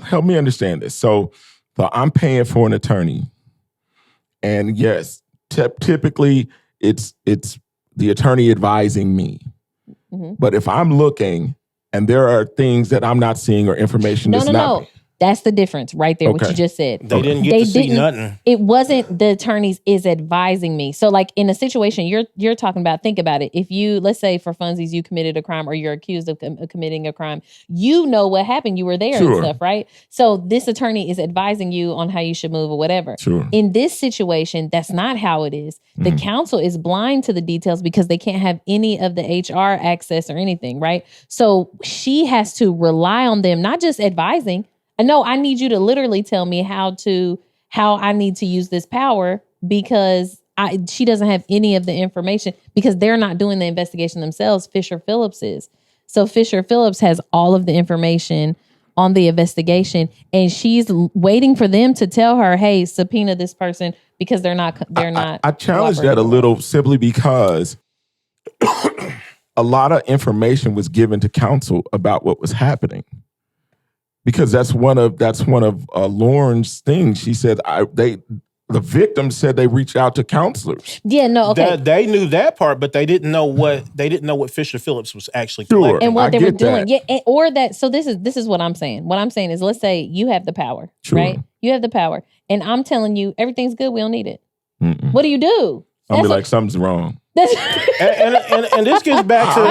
help me understand this. So I'm paying for an attorney, and yes, typically it's the attorney advising me. But if I'm looking and there are things that I'm not seeing or information No. That's the difference right there, what you just said. They didn't get to see nothing. It wasn't the attorneys is advising me. So like in a situation you're talking about, think about it. If you, let's say for funsies, you committed a crime or you're accused of committing a crime, you know what happened. You were there and stuff, right? So this attorney is advising you on how you should move or whatever. In this situation, that's not how it is. The counsel is blind to the details because they can't have any of the HR access or anything, right? So she has to rely on them, not just advising. No, I need you to literally tell me how I need to use this power, because she doesn't have any of the information, because they're not doing the investigation themselves. Fisher Phillips is. So Fisher Phillips has all of the information on the investigation, and she's waiting for them to tell her, hey, subpoena this person, because they're not. I challenge that a little, simply because a lot of information was given to counsel about what was happening. Because that's one of Lauren's things. She said the victim said they reached out to counselors. Yeah, no, okay. They knew that part, but they didn't know what Fisher Phillips was actually collecting. And what they were doing. That. Yeah, or that. So this is what I'm saying. What I'm saying is, let's say you have the power, right? You have the power, and I'm telling you everything's good. We don't need it. What do? I'll be like, something's wrong. and this gets back to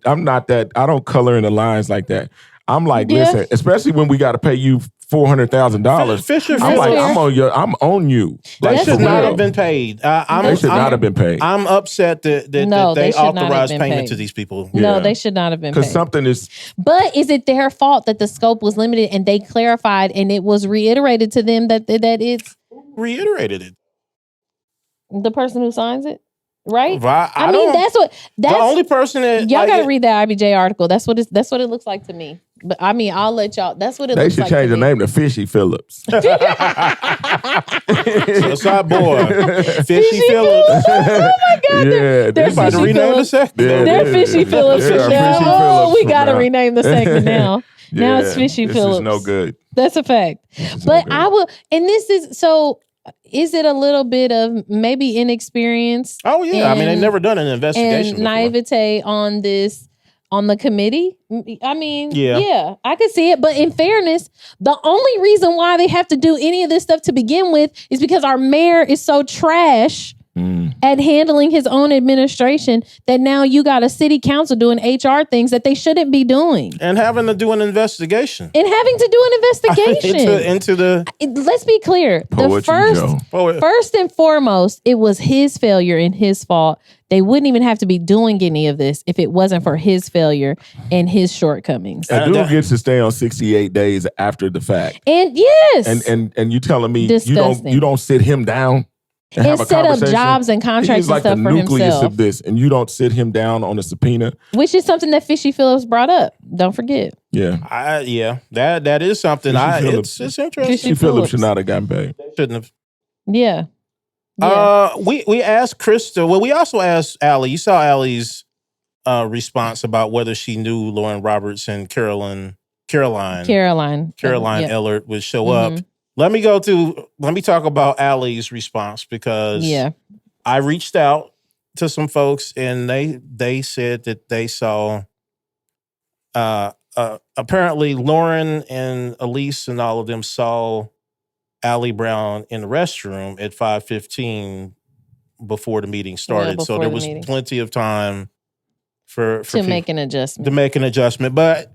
I'm not that. I don't color in the lines like that. I'm like, listen, especially when we got to pay you $400,000. Fisher, I'm like, I'm on you. They should not have been paid. They should not have been paid. I'm upset that they authorized payment to these people. No, they should not have been paid. Because something is. But is it their fault that the scope was limited and they clarified and it was reiterated to them that it's reiterated it? The person who signs it. Right? I mean, that's the only person that y'all gotta read that IBJ article. That's what it looks like to me. But I mean, I'll let y'all. That's what it looks like. They should change the name to Fishy Phillips. What's up, boy? Fishy Phillips. Oh my God! Yeah, they're about to rename the segment. They're Fishy Phillips. We gotta rename the segment now. Now it's Fishy Phillips. This is no good. That's a fact. But I will, and this is so. Is it a little bit of maybe inexperience? Oh yeah, I mean they've never done an investigation. And naivete on the committee. I mean, yeah, I could see it. But in fairness, the only reason why they have to do any of this stuff to begin with is because our mayor is so trash at handling his own administration that now you got a city council doing HR things that they shouldn't be doing. And having to do an investigation. Let's be clear. First and foremost, it was his failure and his fault. They wouldn't even have to be doing any of this if it wasn't for his failure and his shortcomings. A dude gets to stay on 68 days after the fact. And yes. And you telling me disgusting. you don't sit him down and set up jobs and contracts and stuff for himself. He's like the nucleus of this, and you don't sit him down on a subpoena. Which is something that Fishy Phillips brought up. Don't forget. Yeah. That is something. It's interesting. Fishy Phillips should not have gotten paid. Shouldn't have. Yeah. We asked Krista. Well, we also asked Allie. You saw Allie's response about whether she knew Lauren Roberts and Caroline Ellert would show up. Let me talk about Allie's response, because I reached out to some folks and they said that they saw apparently Lauren and Elise and all of them saw Allie Brown in the restroom at 5:15 before the meeting started. So there was plenty of time for to make an adjustment. To make an adjustment. But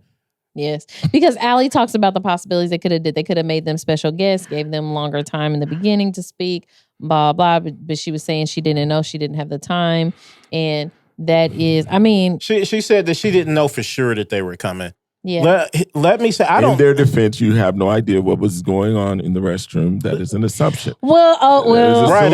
yes, because Allie talks about the possibilities they could have did. They could have made them special guests, gave them longer time in the beginning to speak, blah, blah. But she was saying she didn't know, she didn't have the time. And that is, I mean. She said that she didn't know for sure that they were coming. Yeah. Let me say, in their defense, you have no idea what was going on in the restroom. That is an assumption. Well, right.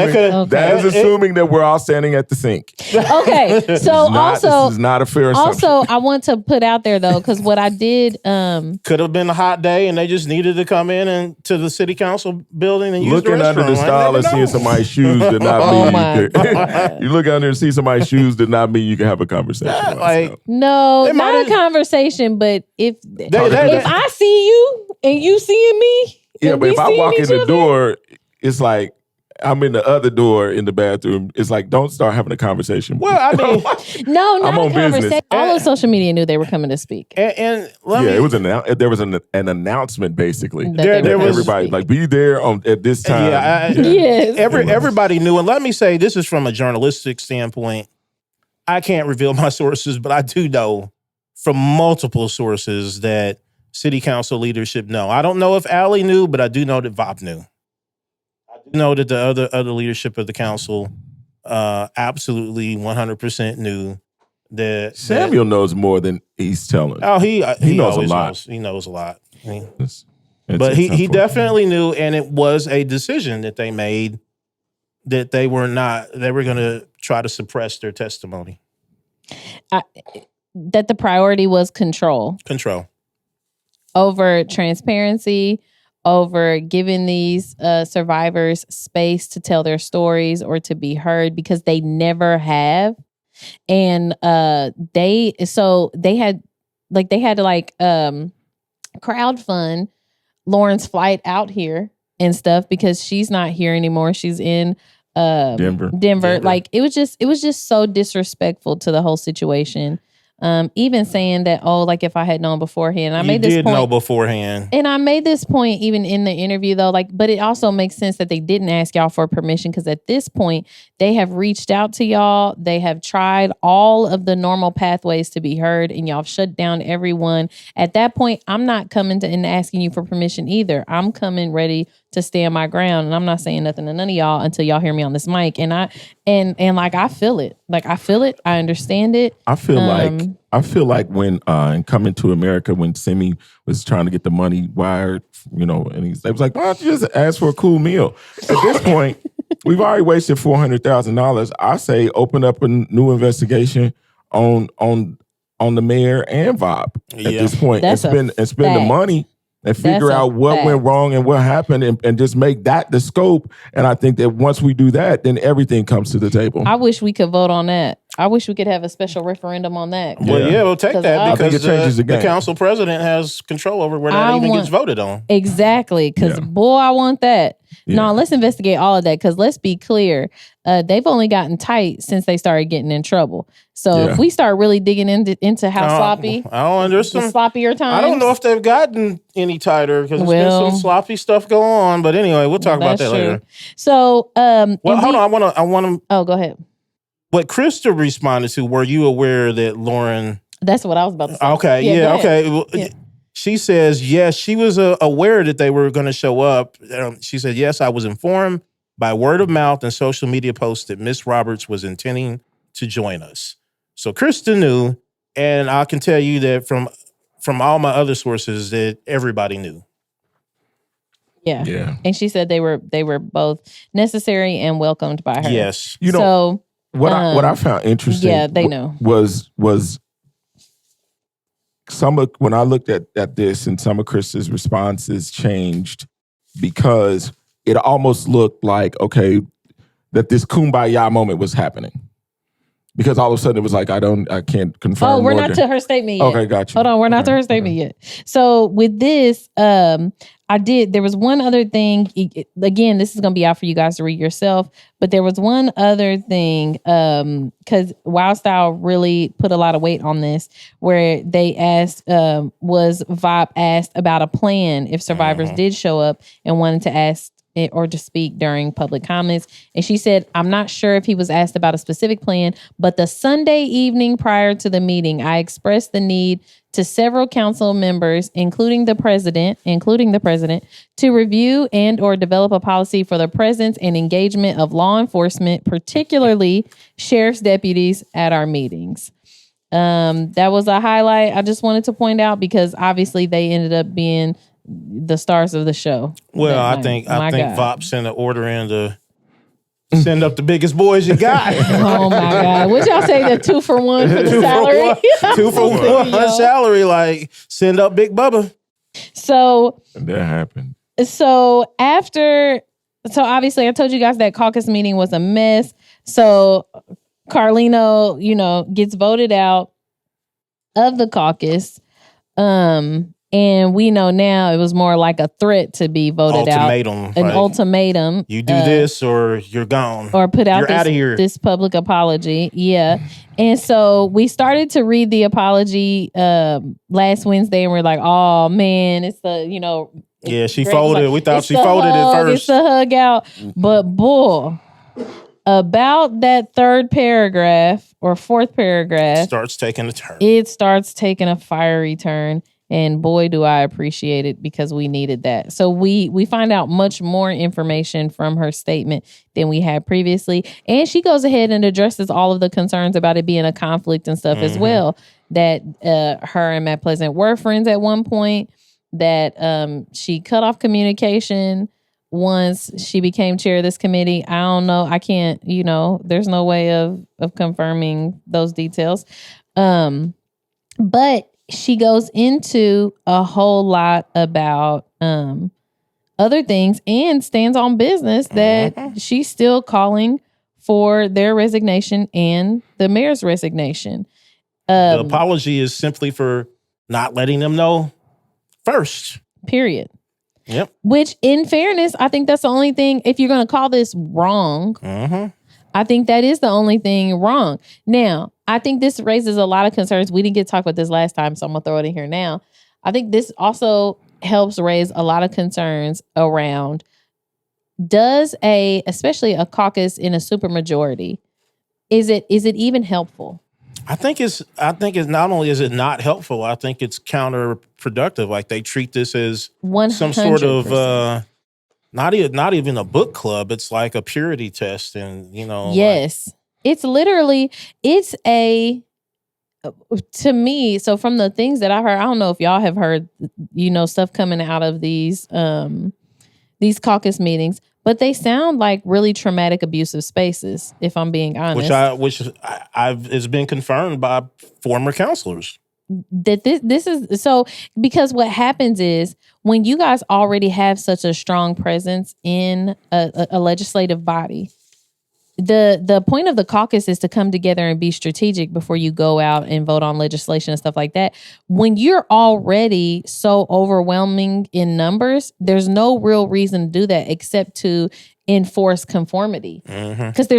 That is assuming that we're all standing at the sink. Okay. So this is not a fair assumption. Also, I want to put out there though, because what I did could have been a hot day and they just needed to come in and to the city council building and use the restroom. Looking under the stall and seeing somebody's shoes did not mean you look under and see somebody's shoes did not mean you can have a conversation. No, not a conversation, but if I see you and you seeing me, yeah, but if I walk in the door, it's like I'm in the other door in the bathroom. It's like, don't start having a conversation. Well, I mean, no, not a conversation. All of social media knew they were coming to speak. There was an announcement basically. There was everybody like be there at this time. Yes. Everybody knew, and let me say, this is from a journalistic standpoint. I can't reveal my sources, but I do know from multiple sources that city council leadership know. I don't know if Allie knew, but I do know that VOP knew. I do know that the other leadership of the council absolutely 100% knew that Samuel knows more than he's telling. Oh, he knows a lot. He knows a lot. But he definitely knew, and it was a decision that they made that they were going to try to suppress their testimony. That the priority was control over transparency, over giving these survivors space to tell their stories or to be heard, because they never have. And they had to crowdfund Lauren's flight out here and stuff because she's not here anymore. She's in Denver. Like it was just so disrespectful to the whole situation. Even saying that, if I had known beforehand, I made this point. Know beforehand. And I made this point even in the interview though, but it also makes sense that they didn't ask y'all for permission, because at this point they have reached out to y'all. They have tried all of the normal pathways to be heard, and y'all have shut down everyone. At that point, I'm not coming to and asking you for permission either. I'm coming ready to stand my ground, and I'm not saying nothing to none of y'all until y'all hear me on this mic. And I feel it. I understand it. I feel like when in Coming to America, when Simi was trying to get the money wired, and they was like, why don't you just ask for a cool meal? At this point, we've already wasted $400,000. I say open up a new investigation on the mayor and VOP at this point, and spend the money and figure out what went wrong and what happened, and just make that the scope. And I think that once we do that, then everything comes to the table. I wish we could vote on that. I wish we could have a special referendum on that. Well, we'll take that because it changes the council president has control over where that gets voted on. Exactly, because boy, I want that. Yeah. No, let's investigate all of that, because let's be clear. They've only gotten tight since they started getting in trouble. So if we start really digging into how sloppy, I don't understand. The sloppier times. I don't know if they've gotten any tighter, because there's been some sloppy stuff going on. But anyway, we'll talk about that later. So, hold on. I want to. Oh, go ahead. What Krista responded to, were you aware that Lauren? That's what I was about to say. Okay, okay. Well, she says, yes, she was aware that they were going to show up. She said, yes, I was informed by word of mouth and social media posts that Miss Roberts was intending to join us. So Krista knew, and I can tell you that from all my other sources that everybody knew. Yeah. And she said they were both necessary and welcomed by her. Yes. What I found interesting they know. was when I looked at this, and some of Krista's responses changed, because it almost looked like, okay, that this kumbaya moment was happening. Because all of a sudden it was like, I can't confirm. Oh, we're not to her statement yet. Okay, got you. Hold on, we're not to her statement yet. So with this, there was one other thing. Again, this is going to be out for you guys to read yourself. But there was one other thing, because Wild Style really put a lot of weight on this, where they asked, was VOP asked about a plan if survivors did show up and wanted to ask or to speak during public comments. And she said, I'm not sure if he was asked about a specific plan, but the Sunday evening prior to the meeting, I expressed the need to several council members, including the president, to review and or develop a policy for the presence and engagement of law enforcement, particularly sheriff's deputies at our meetings. That was a highlight I just wanted to point out because obviously they ended up being the stars of the show. Well, I think VOP sent an order in to send up the biggest boys you got. Oh my God. What y'all say, the 2 for 1 for the salary? 2 for 1 salary, like send up Big Bubba. So and that happened. So obviously I told you guys that caucus meeting was a mess. So Carlino, gets voted out of the caucus. And we know now it was more like a threat to be voted out. An ultimatum. You do this or you're gone. Or put out this public apology. Yeah. And so we started to read the apology last Wednesday and we're like, oh man, it's the, yeah, she folded. We thought she folded it first. It's the hug out. But boy, about that third paragraph or fourth paragraph. Starts taking a turn. It starts taking a fiery turn. And boy, do I appreciate it because we needed that. So we find out much more information from her statement than we had previously. And she goes ahead and addresses all of the concerns about it being a conflict and stuff as well. That her and Matt Pleasant were friends at one point. That she cut off communication once she became chair of this committee. I don't know. I can't, there's no way of confirming those details. But she goes into a whole lot about other things and stands on business that she's still calling for their resignation and the mayor's resignation. The apology is simply for not letting them know first. Period. Yep. Which, in fairness, I think that's the only thing, if you're going to call this wrong, I think that is the only thing wrong. Now, I think this raises a lot of concerns. We didn't get to talk about this last time, so I'm going to throw it in here now. I think this also helps raise a lot of concerns around, especially a caucus in a supermajority, is it even helpful? I think it's not only is it not helpful, I think it's counterproductive. Like they treat this as 100%. some sort of not even a book club. It's like a purity test, and yes. It's to me, so from the things that I heard, I don't know if y'all have heard, stuff coming out of these caucus meetings, but they sound like really traumatic, abusive spaces, if I'm being honest. Which it's been confirmed by former counselors. That this is so, because what happens is when you guys already have such a strong presence in a legislative body, the point of the caucus is to come together and be strategic before you go out and vote on legislation and stuff like that. When you're already so overwhelming in numbers, there's no real reason to do that except to enforce conformity. Because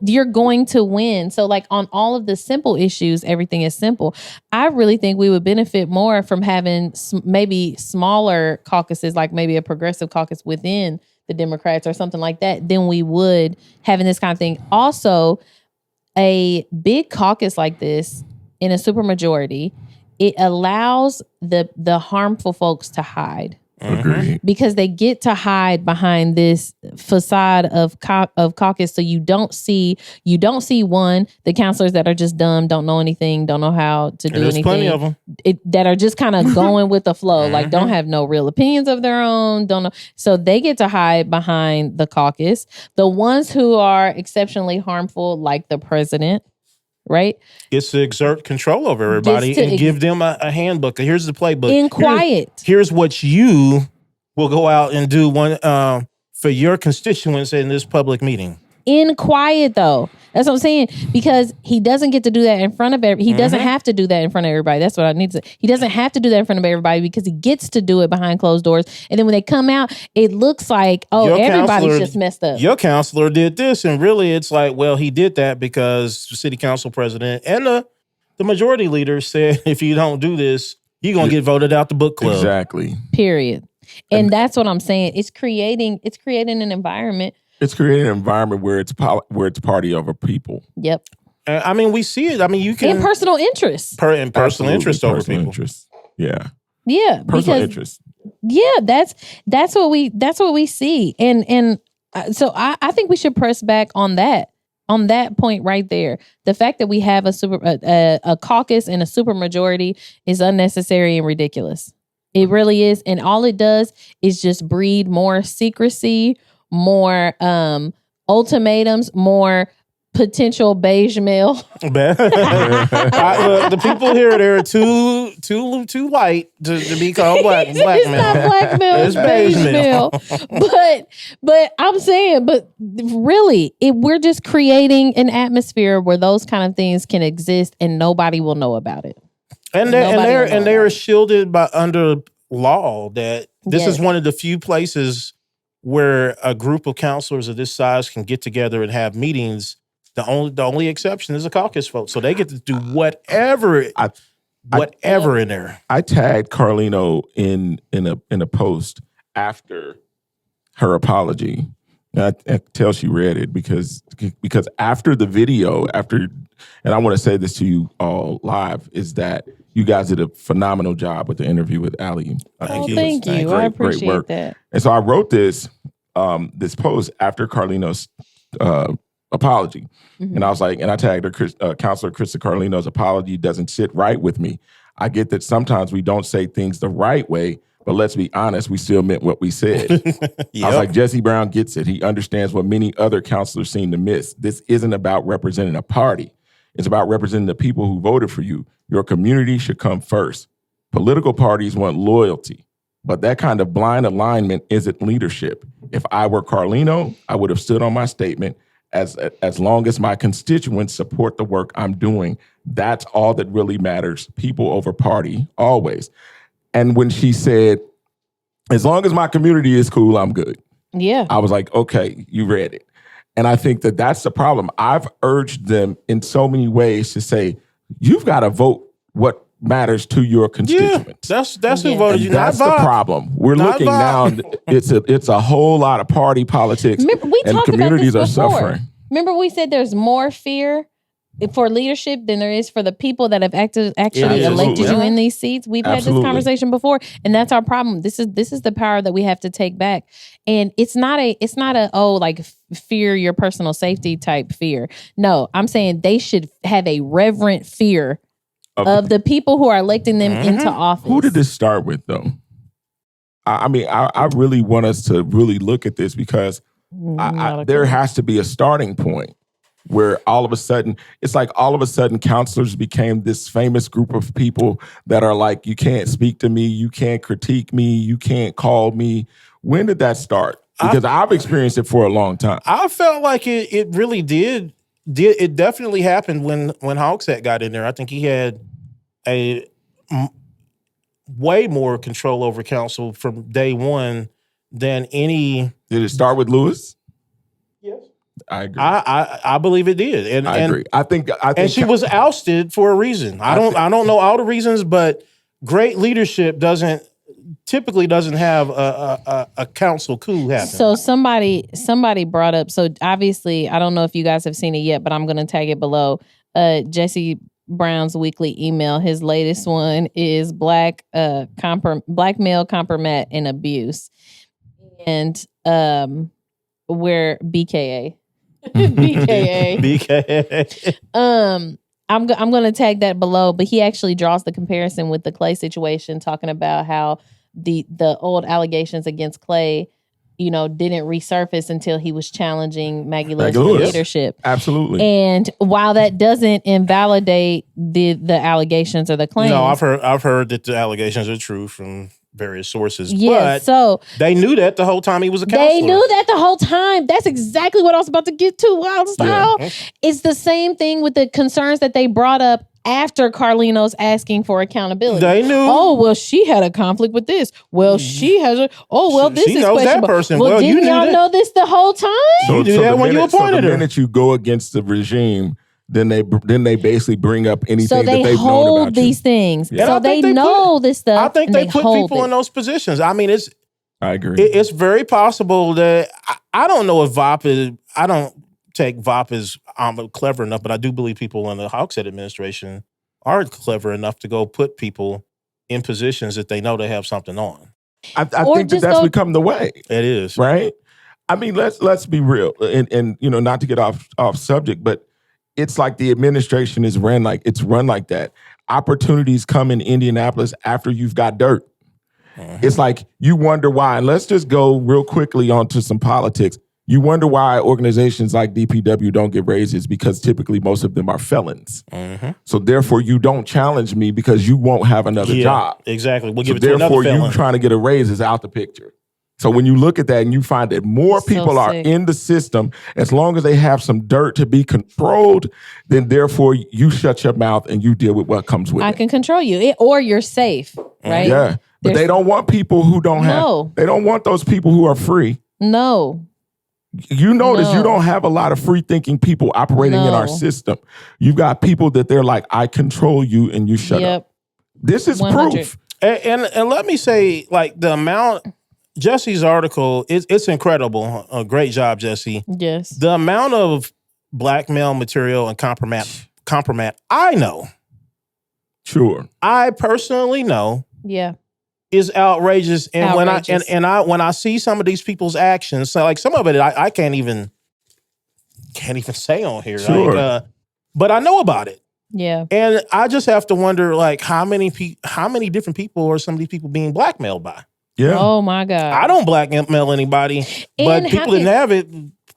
you're going to win. So like on all of the simple issues, everything is simple. I really think we would benefit more from having maybe smaller caucuses, like maybe a progressive caucus within the Democrats or something like that, than we would having this kind of thing. Also, a big caucus like this in a supermajority, it allows the harmful folks to hide. Agreed. Because they get to hide behind this facade of caucus, so you don't see one, the counselors that are just dumb, don't know anything, don't know how to do anything. Plenty of them that are just kind of going with the flow, like don't have no real opinions of their own, don't know. So they get to hide behind the caucus. The ones who are exceptionally harmful, like the president, right? Gets to exert control over everybody and give them a handbook. Here's the playbook. In quiet. Here's what you will go out and do for your constituents in this public meeting. in quiet though. That's what I'm saying. Because he doesn't get to do that in front of everybody. He doesn't have to do that in front of everybody. That's what I need to say. He doesn't have to do that in front of everybody because he gets to do it behind closed doors. And then when they come out, it looks like, everybody's just messed up. Your counselor did this. And really it's like, well, he did that because the city council president and the majority leader said, if you don't do this, you're going to get voted out the book club. Exactly. Period. And that's what I'm saying. It's creating an environment. It's creating an environment where it's party over people. Yep. I mean, we see it. I mean, you can... And personal interest. Personal interest over people. Interest. Yeah. Yeah. Personal interest. Yeah, that's what we see. And so I think we should press back on that point right there. The fact that we have a caucus and a supermajority is unnecessary and ridiculous. It really is. And all it does is just breed more secrecy, more ultimatums, more potential beige mail. The people here, they're too white to be called black it's mail. Not black mail, it's beige mail. But I'm saying, really, we're just creating an atmosphere where those kind of things can exist and nobody will know about it. And they're shielded by under law that this is one of the few places where a group of counselors of this size can get together and have meetings. The only exception is a caucus vote, so they get to do whatever in there. I tagged Carlino in a post after her apology. I tell she read it because after the video, and I want to say this to you all live, is that you guys did a phenomenal job with the interview with Ali. Thank you. I appreciate that. And so I wrote this post after Carlino's apology. Mm-hmm. And I was like, and I tagged her, Counselor Krista Carlino's apology doesn't sit right with me. I get that sometimes we don't say things the right way, but let's be honest, we still meant what we said. Yep. I was like, Jesse Brown gets it. He understands what many other counselors seem to miss. This isn't about representing a party. It's about representing the people who voted for you. Your community should come first. Political parties want loyalty, but that kind of blind alignment isn't leadership. If I were Carlino, I would have stood on my statement. As long as my constituents support the work I'm doing, that's all that really matters. People over party, always. And when she said, as long as my community is cool, I'm good. Yeah. I was like, okay, you read it. And I think that that's the problem. I've urged them in so many ways to say, you've got to vote what matters to your constituents. Yeah, that's who voted you. That's the problem. We're looking now. It's a whole lot of party politics. Remember, we and talked communities about this before. are suffering. Remember, we said there's more fear for leadership than there is for the people that have actually elected you in these seats. We've had this conversation before, and that's our problem. This is the power that we have to take back. And it's not a fear your personal safety type fear. No, I'm saying they should have a reverent fear of the people who are electing them into office. Who did this start with, though? I mean, I really want us to really look at this because there has to be a starting point where all of a sudden, it's like all of a sudden counselors became this famous group of people that are like, you can't speak to me, you can't critique me, you can't call me. When did that start? Because I've experienced it for a long time. I felt like it really did. It definitely happened when Hawksett got in there. I think he had a way more control over council from day one than any. Did it start with Lewis? Yes, I agree. I believe it did, and I agree. I think and she was ousted for a reason. I don't know all the reasons, but great leadership typically doesn't have a council coup happen. So somebody brought up. So obviously, I don't know if you guys have seen it yet, but I'm going to tag it below. Jesse Brown's weekly email. His latest one is black male compromat and abuse, and where BKA. I'm going to tag that below, but he actually draws the comparison with the Clay situation, talking about how the old allegations against Clay didn't resurface until he was challenging Maggie Lewis's leadership. Absolutely. And while that doesn't invalidate the allegations or the claims. No, I've heard that the allegations are true from various sources. Yeah, but so they knew that the whole time he was a counselor. They knew that the whole time. That's exactly what I was about to get to, Wild Style. Yeah. It's the same thing with the concerns that they brought up after Carlino's asking for accountability. They knew. Oh, well, she had a conflict with this. Well, she has a. Oh, well, this she is knows questionable. That person. Well, didn't y'all know this the whole time? So, you knew that when you appointed her. The minute you go against the regime, then they basically bring up anything so that they've known about you. So they hold these things. Yeah. So they know this stuff. I think they put people in those positions. I mean, I agree. It's very possible that I don't know if VOP is. I don't take VOP as clever enough, but I do believe people in the Hogshead administration are clever enough to go put people in positions that they know they have something on. I think that's become the way. It is, right? I mean, let's be real, and not to get off subject, but it's like the administration is run like that. Opportunities come in Indianapolis after you've got dirt. Mm-hmm. It's like you wonder why. And let's just go real quickly onto some politics. You wonder why organizations like DPW don't get raises because typically most of them are felons. Mm-hmm. So therefore, you don't challenge me because you won't have another job. Exactly. We'll give it to another felon. Therefore, you trying to get a raise is out the picture. So when you look at that and you find that more people are in the system, as long as they have some dirt to be controlled, then therefore you shut your mouth and you deal with what comes with it. I can control you, or you're safe, right? Yeah. But they don't want people who don't have. They don't want those people who are free. No. You notice you don't have a lot of free thinking people operating in our system. You've got people that they're like, I control you and you shut up. This is 100. Proof. And let me say, like, the amount, Jesse's article, it's incredible. Great job, Jesse. Yes. The amount of blackmail material and compromat I know. Sure. I personally know. Yeah. Is outrageous, and when I see some of these people's actions, so like some of it I can't even say on here, sure. Like, but I know about it. Yeah, and I just have to wonder, like, how many different people are some of these people being blackmailed by? Yeah. Oh my God. I don't blackmail anybody, but people didn't have it.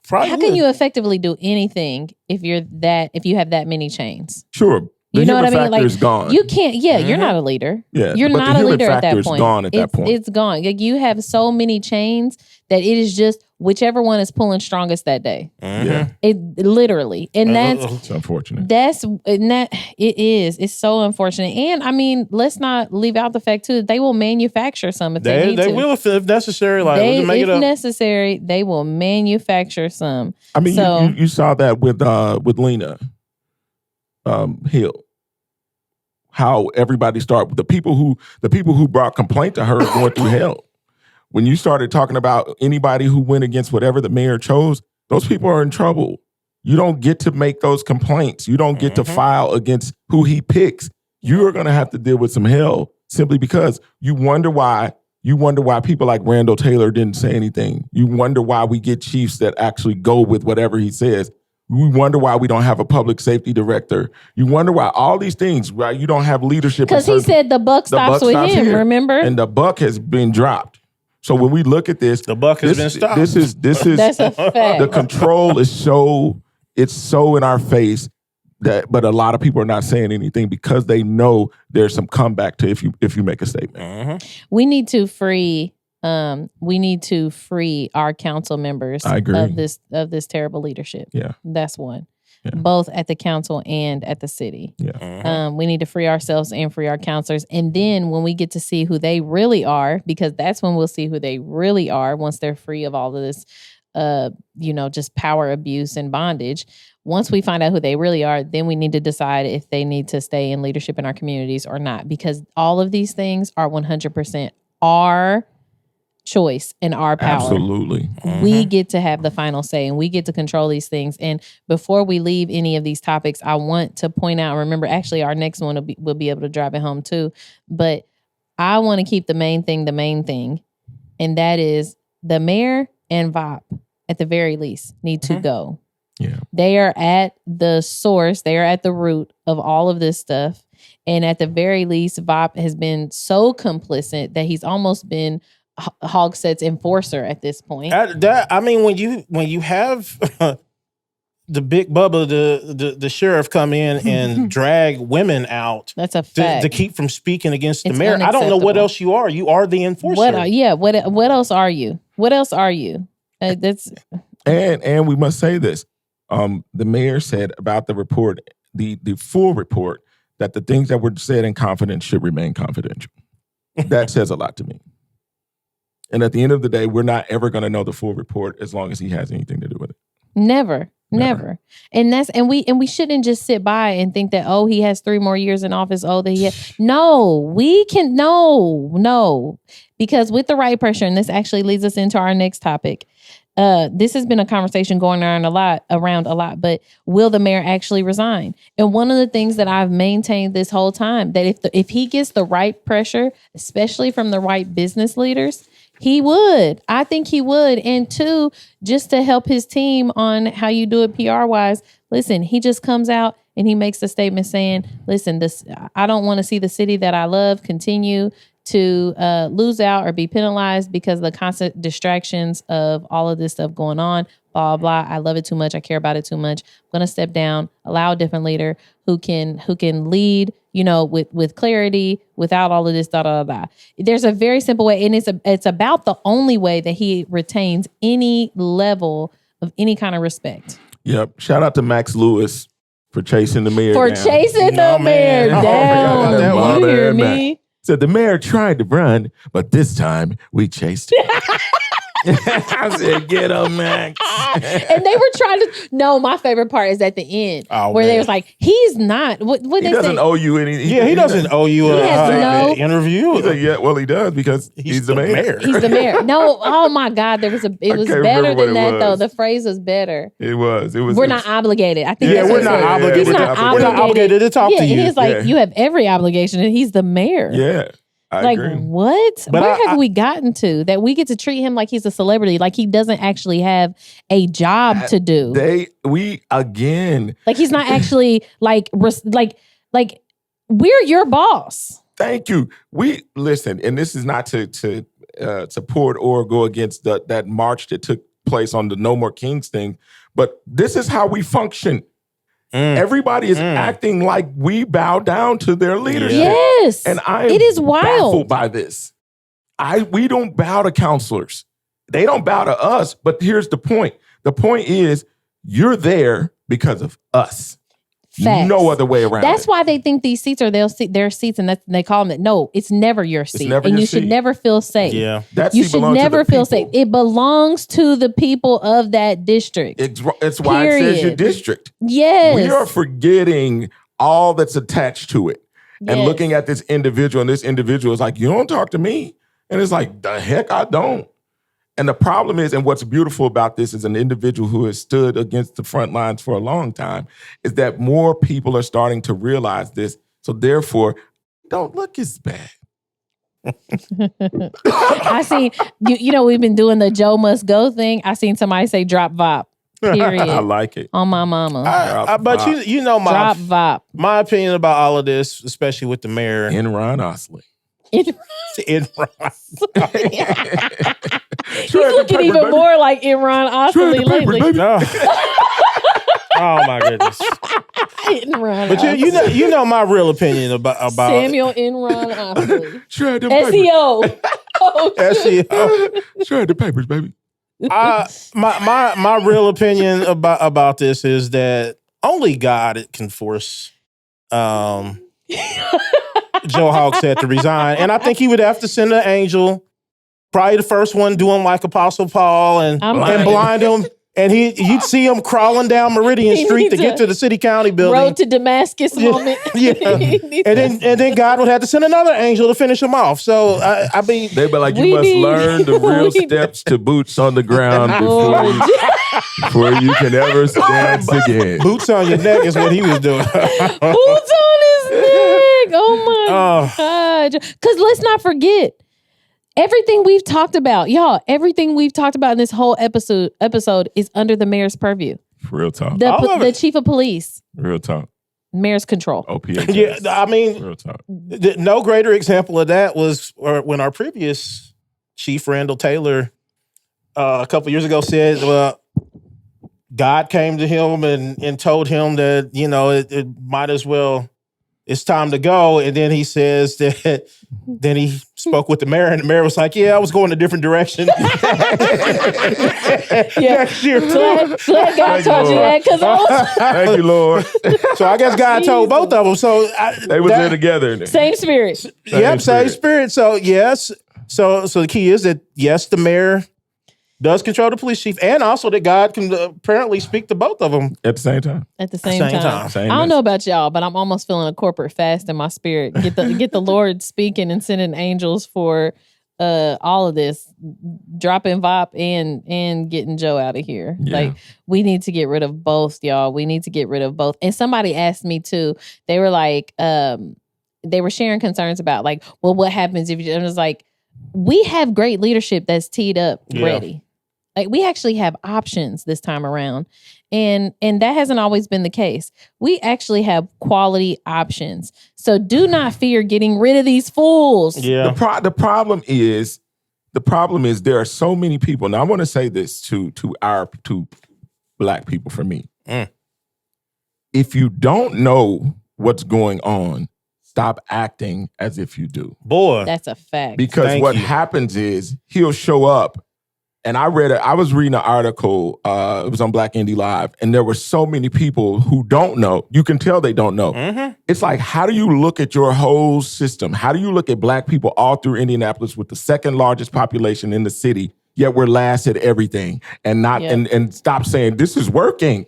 Probably. How can you effectively do anything if you have that many chains? Sure. You know what I mean? Like, gone. You can't. Yeah, you're not a leader. Yeah, you're not a leader at that point. Gone at that point. It's gone. Like, you have so many chains that it is just whichever one is pulling strongest that day. Yeah, it literally, and that's unfortunate. It is. It's so unfortunate. And I mean, let's not leave out the fact too that they will manufacture some if they need to. They will if necessary. Like, if necessary, they will manufacture some. I mean, you saw that with Lena Hill. How everybody started, the people who brought complaint to her going through hell. When you started talking about anybody who went against whatever the mayor chose, those people are in trouble. You don't get to make those complaints. You don't get to file against who he picks. You are going to have to deal with some hell simply because you wonder why people like Randall Taylor didn't say anything. You wonder why we get chiefs that actually go with whatever he says. We wonder why we don't have a public safety director. You wonder why all these things, right? You don't have leadership. Because he said the buck stops with him, remember? And the buck has been dropped. So when we look at this, the buck has been stopped. This is that's a fact. The control is so in our face but a lot of people are not saying anything because they know there's some comeback to if you make a statement. We need to free our council members of this terrible leadership. Yeah. That's one. Yeah. Both at the council and at the city. Yeah. We need to free ourselves and free our counselors. And then when we get to see who they really are, because that's when we'll see who they really are once they're free of all of this just power abuse and bondage. Once we find out who they really are, then we need to decide if they need to stay in leadership in our communities or not, because all of these things are 100% our choice and our power. Absolutely. We get to have the final say and we get to control these things. And before we leave any of these topics, I want to point out, remember, actually our next one will be able to drive it home too, but I want to keep the main thing, and that is the mayor and VOP at the very least need to go. Yeah. They are at the source. They are at the root of all of this stuff. And at the very least, VOP has been so complicit that he's almost been Hogsett's enforcer at this point. I mean, when you have the big Bubba, the sheriff, come in and drag women out, that's a fact, to keep from speaking against the mayor. I don't know what else you are. You are the enforcer. What else are you? What else are you? That's and we must say this. The mayor said about the report, the full report, that the things that were said in confidence should remain confidential. That says a lot to me. And at the end of the day, we're not ever going to know the full report as long as he has anything to do with it. Never. And we shouldn't just sit by and think that, oh, he has 3 more years in office. Oh, no, because with the right pressure, and this actually leads us into our next topic. This has been a conversation going around a lot, but will the mayor actually resign? And one of the things that I've maintained this whole time, that if he gets the right pressure, especially from the right business leaders, he would. I think he would. And 2, just to help his team on how you do it PR-wise, listen, he just comes out and he makes a statement saying, listen, I don't want to see the city that I love continue to lose out or be penalized because of the constant distractions of all of this stuff going on, blah, blah. I love it too much. I care about it too much. I'm going to step down, allow a different leader who can lead, with clarity, without all of this, da, da, da. There's a very simple way, and it's about the only way that he retains any level of any kind of respect. Yep. Shout out to Max Lewis for chasing the mayor down. The mayor down. You hear me? Said the mayor tried to run, but this time we chased him. I said, get him, Max. And they were trying to. No, my favorite part is at the end where they was like, he's not. What he doesn't owe you any. He doesn't owe you an interview. He's like, yeah, well, he does because he's the mayor. He's the mayor. No, oh my God, it was better than that though. The phrase was better. It was. We're not obligated. I think. We're not obligated. He's not obligated to talk to you. And he's like, you have every obligation, and he's the mayor. Yeah. I agree. What? But where have we gotten to that we get to treat him like he's a celebrity, like he doesn't actually have a job to do? Like he's not actually like we're your boss. Thank you. We listen, and this is not to support or go against that march that took place on the No More Kings thing, but this is how we function. Everybody is acting like we bow down to their leadership. Yes. And it is wild. Baffled by this. We don't bow to counselors. They don't bow to us. But here's the point. The point is you're there because of us. Facts. No other way around. That's why they think these seats are their seats, and they call them that. No, it's never your seat, and you should never feel safe. Yeah, you should never feel safe. It belongs to the people of that district. It's why it says your district. Yes, we are forgetting all that's attached to it, and looking at this individual, and this individual is like, "You don't talk to me," and it's like, "The heck, I don't." And the problem is, and what's beautiful about this is an individual who has stood against the front lines for a long time, is that more people are starting to realize this. So therefore, don't look as bad. I seen, we've been doing the Joe Must Go thing. I seen somebody say drop VOP. Period. I like it. On my mama. But drop VOP. My opinion about all of this, especially with the mayor. Enron Osley. Enron. He's looking even more like Imran Osley lately. No. Oh my goodness. But you know my real opinion about Samuel Enron Osley. SEO. SEO. Shred the papers, baby. My real opinion about this is that only God can force Joe Hogsett to resign. And I think he would have to send an angel, probably the first one doing like Apostle Paul and blind him. And you'd see him crawling down Meridian Street to get to the city county building. Road to Damascus moment. Yeah. and then God would have to send another angel to finish him off. So I mean, they'd be like, you must learn the real steps to boots on the ground before you can ever dance again. Boots on your neck is what he was doing. Boots on his neck. Oh my God. Because let's not forget. Everything we've talked about, y'all, everything we've talked about in this whole episode is under the mayor's purview. Real talk. The chief of police. Real talk. Mayor's control. OPHS. Yeah, I mean, real talk. No greater example of that was when our previous Chief Randall Taylor a couple years ago said, well, God came to him and told him that, it might as well, it's time to go. And then he says that, then he spoke with the mayor, and the mayor was like, yeah, I was going a different direction. Next year. Glad God told you that, because I was... Thank you, Lord. So I guess God told both of them. So they was there together. Same spirit. Same spirit. So yes. So the key is that, yes, the mayor does control the police chief, and also that God can apparently speak to both of them at the same time. At the same time. I don't know about y'all, but I'm almost feeling a corporate fast in my spirit. Get the Lord speaking and sending angels for all of this, dropping VOP and getting Joe out of here. Yeah. Like, we need to get rid of both, y'all. We need to get rid of both. And somebody asked me too. They were like, they were sharing concerns about like, well, what happens if you? And it was like, we have great leadership that's teed up, ready. Like, we actually have options this time around. And that hasn't always been the case. We actually have quality options. So do not fear getting rid of these fools. Yeah. The problem is there are so many people. Now I want to say this to Black people for me. If you don't know what's going on, stop acting as if you do. Boy. That's a fact. Because what happens is he'll show up. And I was reading an article, it was on Black Indie Live, and there were so many people who don't know. You can tell they don't know. Mm-hmm. It's like, how do you look at your whole system? How do you look at Black people all through Indianapolis with the second largest population in the city, yet we're last at everything, and and stop saying this is working?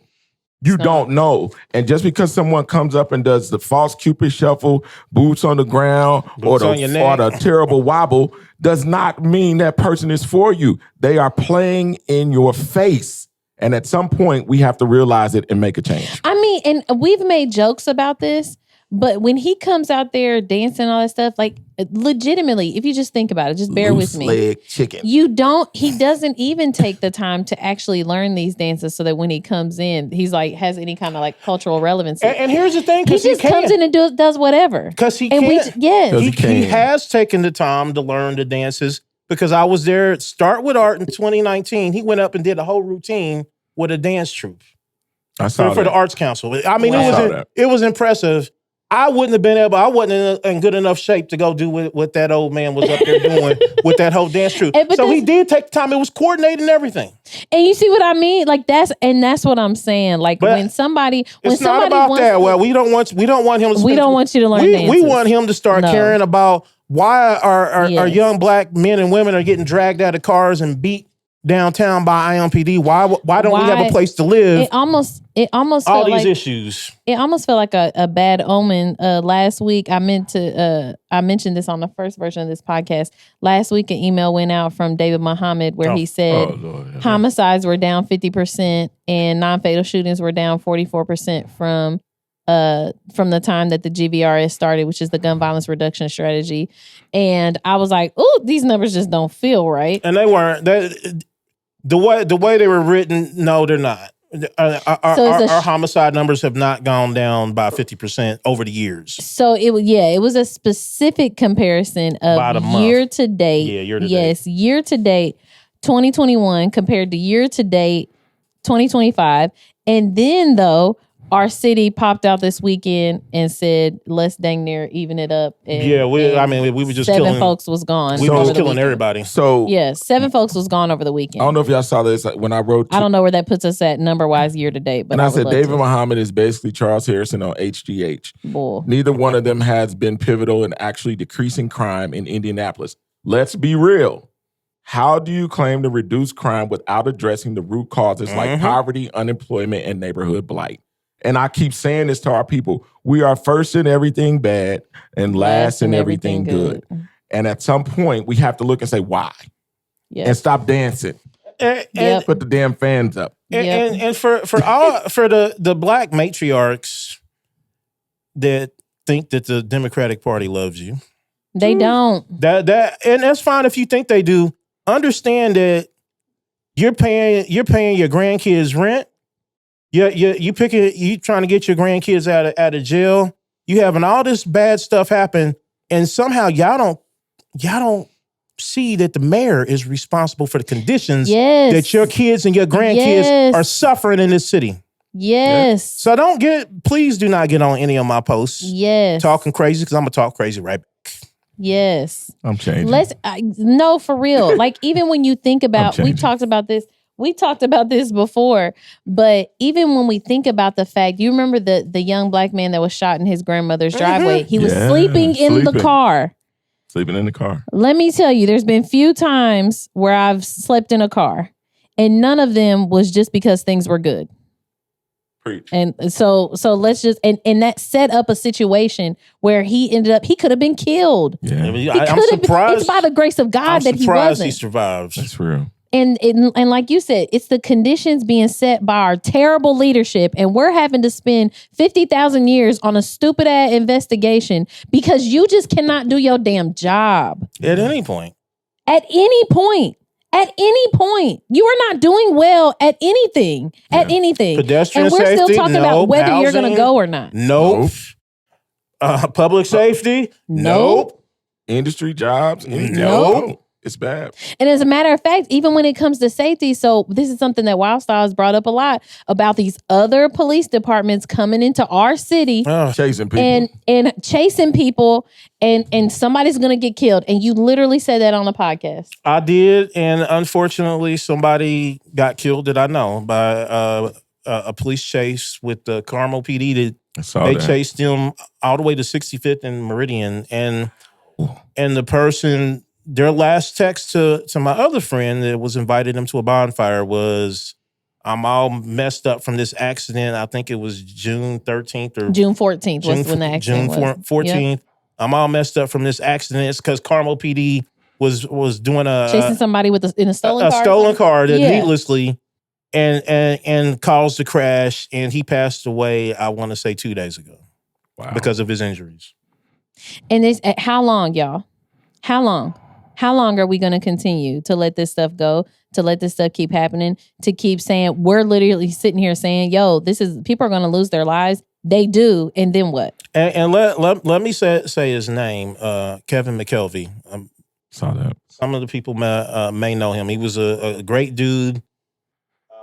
You don't know. And just because someone comes up and does the false Cupid shuffle, boots on the ground, or the terrible wobble, does not mean that person is for you. They are playing in your face. And at some point, we have to realize it and make a change. I mean, and we've made jokes about this, but when he comes out there dancing all that stuff, like, legitimately, if you just think about it, just bear with me. Leg chicken. He doesn't even take the time to actually learn these dances so that when he comes in, he's like, has any kind of like cultural relevancy. And here's the thing, he just comes in and does whatever. Because he can. He has taken the time to learn the dances, because I was there at Start With Art in 2019. He went up and did a whole routine with a dance troupe. I saw for the Arts Council. I mean, it was impressive. I wouldn't have been able, I wasn't in good enough shape to go do what that old man was up there doing with that whole dance troupe. So he did take the time. It was coordinated and everything. And you see what I mean? Like, that's what I'm saying. Like, but when somebody it's not about that. Well, we don't want him to we don't want you to learn dances. We want him to start caring about why our young Black men and women are getting dragged out of cars and beat downtown by IMPD. Why don't we have a place to live? It almost all these issues. It almost felt like a bad omen. Last week, I mentioned this on the first version of this podcast. Last week, an email went out from David Muhammad where he said homicides were down 50% and non-fatal shootings were down 44% from the time that the GVRS started, which is the gun violence reduction strategy. And I was like, "Ooh, these numbers just don't feel right." And they weren't. The way they were written, no, they're not. Our homicide numbers have not gone down by 50% over the years. So it was a specific comparison of year to date. Yeah, year to date. Yes, year to date 2021 compared to year to date 2025. And then though, our city popped out this weekend and said, let's dang near even it up. And, we were just killing. 7 folks was gone. We were just killing everybody. So 7 folks was gone over the weekend. I don't know if y'all saw this when I wrote. I don't know where that puts us at number-wise year to date. But and I said David Muhammad is basically Charles Harrison on HGH. Boy. Neither one of them has been pivotal in actually decreasing crime in Indianapolis. Let's be real. How do you claim to reduce crime without addressing the root causes like poverty, unemployment, and neighborhood blight? And I keep saying this to our people. We are first in everything bad and last in everything good. And at some point, we have to look and say, why? And stop dancing. And put the damn fans up. And for the Black matriarchs that think that the Democratic Party loves you. They don't. And that's fine if you think they do. Understand that you're paying your grandkids rent. You trying to get your grandkids out of jail. You having all this bad stuff happen, and somehow y'all don't see that the mayor is responsible for the conditions that your kids and your grandkids are suffering in this city. Yes. So please do not get on any of my posts. Yes. Talking crazy, because I'm going to talk crazy right back. Yes. I'm changing. No, for real. Like, even when you think about, we talked about this before, but even when we think about the fact, you remember the young black man that was shot in his grandmother's driveway? He was sleeping in the car. Sleeping in the car. Let me tell you, there's been few times where I've slept in a car, and none of them was just because things were good. Preach. And so let's just, and that set up a situation where he could have been killed. Yeah. I'm surprised. It's by the grace of God that he wasn't. He survives. That's real. And like you said, it's the conditions being set by our terrible leadership, and we're having to spend 50,000 years on a stupid ass investigation because you just cannot do your damn job. At any point. At any point. At any point. You are not doing well at anything. Yeah. At anything. Pedestrian and we're safety, still talking about whether housing, you're going to go or not. Nope. Public safety? Nope. Industry jobs? Nope. It's bad. And as a matter of fact, even when it comes to safety, so this is something that Wild Styles brought up a lot about these other police departments coming into our city, chasing people and chasing people, and somebody's gonna get killed. And you literally said that on the podcast. I did, and unfortunately, somebody got killed that I know by a police chase with the Carmel PD. They chased them all the way to 65th and Meridian, and the person. Their last text to my other friend that was invited them to a bonfire was, I'm all messed up from this accident. I think it was June 13th or June 14th was when the accident was. June 14th. Yep. I'm all messed up from this accident. It's because Carmel PD was doing chasing somebody in a stolen car. A stolen car needlessly and caused the crash. And he passed away, I want to say 2 days ago. Wow. Because of his injuries. And how long, y'all? How long? How long are we going to continue to let this stuff go, to let this stuff keep happening, to keep saying, we're literally sitting here saying, yo, people are going to lose their lives. They do. And then what? And let me say his name, Kevin McKelvey. Saw that. Some of the people may know him. He was a great dude.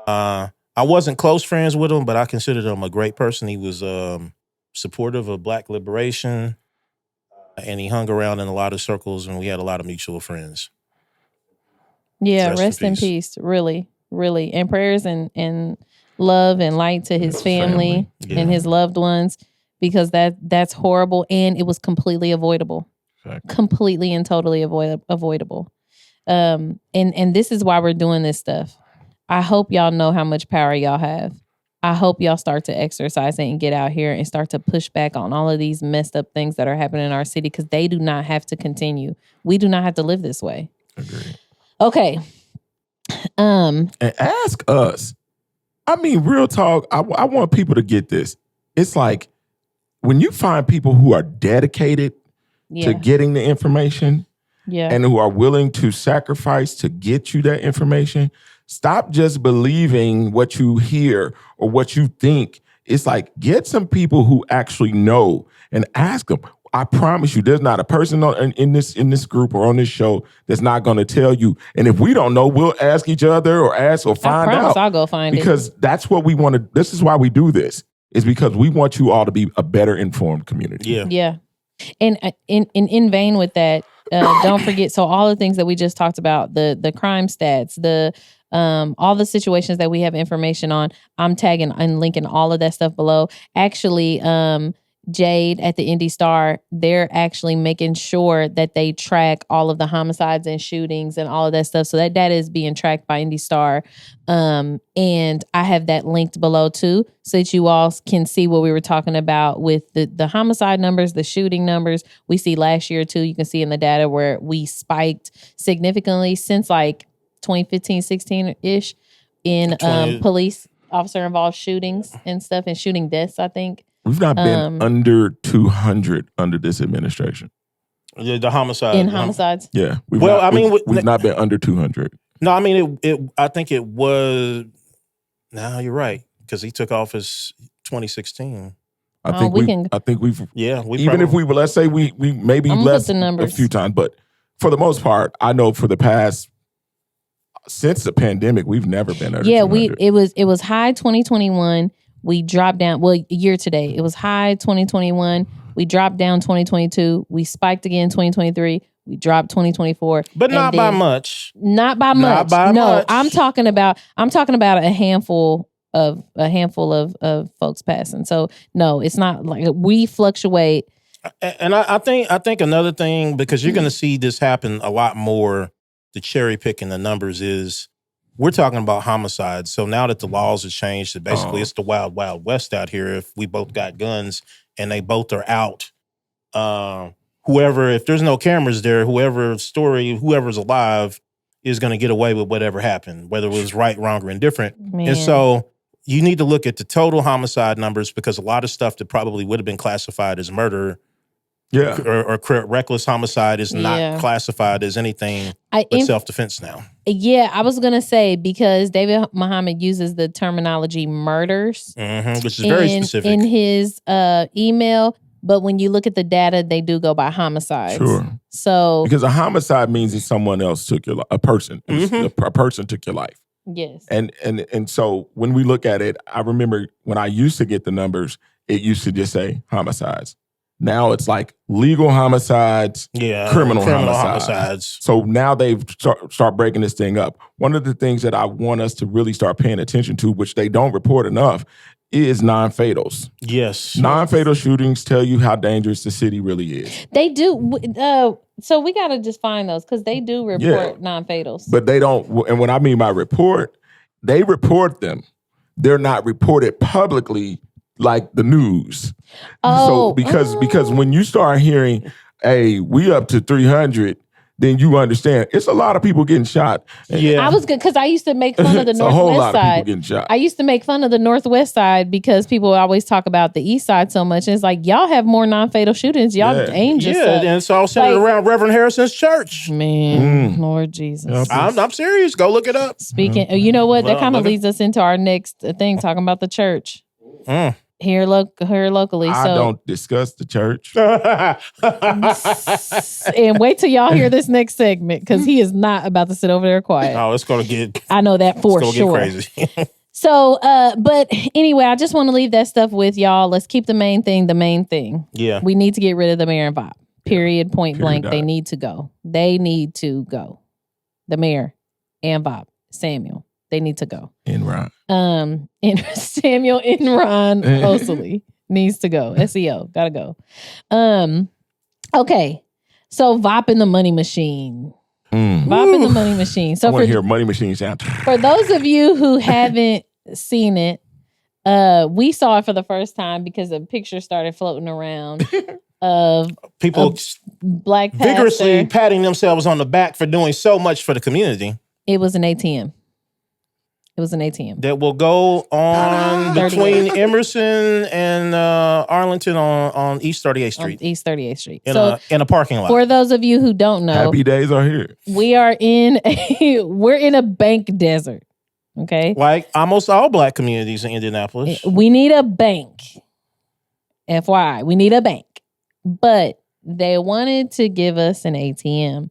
I wasn't close friends with him, but I considered him a great person. He was supportive of Black liberation. And he hung around in a lot of circles, and we had a lot of mutual friends. Yeah, rest in peace. Really, really. And prayers and love and light to his family. And his loved ones, because that's horrible, and it was completely avoidable. Exactly. Completely and totally avoidable. And this is why we're doing this stuff. I hope y'all know how much power y'all have. I hope y'all start to exercise it and get out here and start to push back on all of these messed up things that are happening in our city, because they do not have to continue. We do not have to live this way. Agreed. Okay. And ask us. I mean, real talk, I want people to get this. It's like when you find people who are dedicated to getting the information and who are willing to sacrifice to get you that information, stop just believing what you hear or what you think. It's like, get some people who actually know and ask them. I promise you, there's not a person in this group or on this show that's not going to tell you. And if we don't know, we'll ask each other or find out. I'll go find it. Because that's what we want to, this is why we do this, is because we want you all to be a better informed community. Yeah. Yeah. And in vain with that, don't forget, so all the things that we just talked about, the crime stats, all the situations that we have information on, I'm tagging and linking all of that stuff below. Actually, Jade at the Indy Star, they're actually making sure that they track all of the homicides and shootings and all of that stuff. So that data is being tracked by Indy Star. And I have that linked below too, so that you all can see what we were talking about with the homicide numbers, the shooting numbers. We see last year too, you can see in the data where we spiked significantly since like 2015, 16-ish in police officer involved shootings and stuff, and shooting deaths, I think. We've not been under 200 under this administration. The homicide. In homicides? Yeah. We've not been under 200. No, I mean, I think it was, no, you're right, because he took office 2016. I think we've Yeah. Even if we, let's say we maybe less a few times, but for the most part, I know for the past, since the pandemic, we've never been under 200. It was high 2021. We dropped down, year to date. It was high 2021. We dropped down 2022. We spiked again 2023. We dropped 2024. But not by much. Not by much. No, I'm talking about a handful of folks passing. So no, it's not like we fluctuate. And I think another thing, because you're going to see this happen a lot more, the cherry picking the numbers is, we're talking about homicides. So now that the laws have changed, that basically it's the wild, wild west out here. If we both got guns and they both are out, if there's no cameras there, whoever's alive is going to get away with whatever happened, whether it was right, wrong, or indifferent. Man. And so you need to look at the total homicide numbers, because a lot of stuff that probably would have been classified as murder or reckless homicide is not classified as anything but self-defense now. Yeah, I was going to say, because David Muhammad uses the terminology murders, which is very specific in his email. But when you look at the data, they do go by homicides. Sure. So because a homicide means that someone else took your life, a person took your life. Yes. And so when we look at it, I remember when I used to get the numbers, it used to just say homicides. Now it's like legal homicides, criminal homicides. So now they've start breaking this thing up. One of the things that I want us to really start paying attention to, which they don't report enough, is non-fatals. Yes. Non-fatal shootings tell you how dangerous the city really is. They do. So we got to just find those, because they do report non-fatals. But they don't. And what I mean by report, they report them. They're not reported publicly like the news. So because when you start hearing, hey, we up to 300, then you understand it's a lot of people getting shot. Yeah, I was good, because I used to make fun of the Northwest a whole lot side. Of people getting shot. I used to make fun of the Northwest side because people always talk about the East side so much. And it's like, y'all have more non-fatal shootings. Y'all aim just up. And it's all centered around Reverend Harrison's church. Man, Lord Jesus. I'm serious. Go look it up. Speaking, you know what? That kind of leads us into our next thing, talking about the church. Here locally. I don't discuss the church. And wait till y'all hear this next segment, because he is not about to sit over there quiet. Oh, it's going to get... I know that for sure. Get crazy. So, but anyway, I just want to leave that stuff with y'all. Let's keep the main thing. Yeah. We need to get rid of the mayor and VOP. Period, point blank. They need to go. They need to go. The mayor and VOP. Samuel. They need to go. Enron. Samuel Enron Osley needs to go. SEO, gotta go. Okay. So VOP in the Money Machine. VOP in the Money Machine. So I want to hear Money Machine sound. For those of you who haven't seen it, we saw it for the first time because a picture started floating around of people black pastor vigorously patting themselves on the back for doing so much for the community. It was an ATM. That will go on between Emerson and Arlington on East 38th Street. East 38th Street. In a parking lot. For those of you who don't know, happy days are here. We're in a bank desert. Okay, like almost all black communities in Indianapolis. We need a bank. FYI, we need a bank, but they wanted to give us an ATM,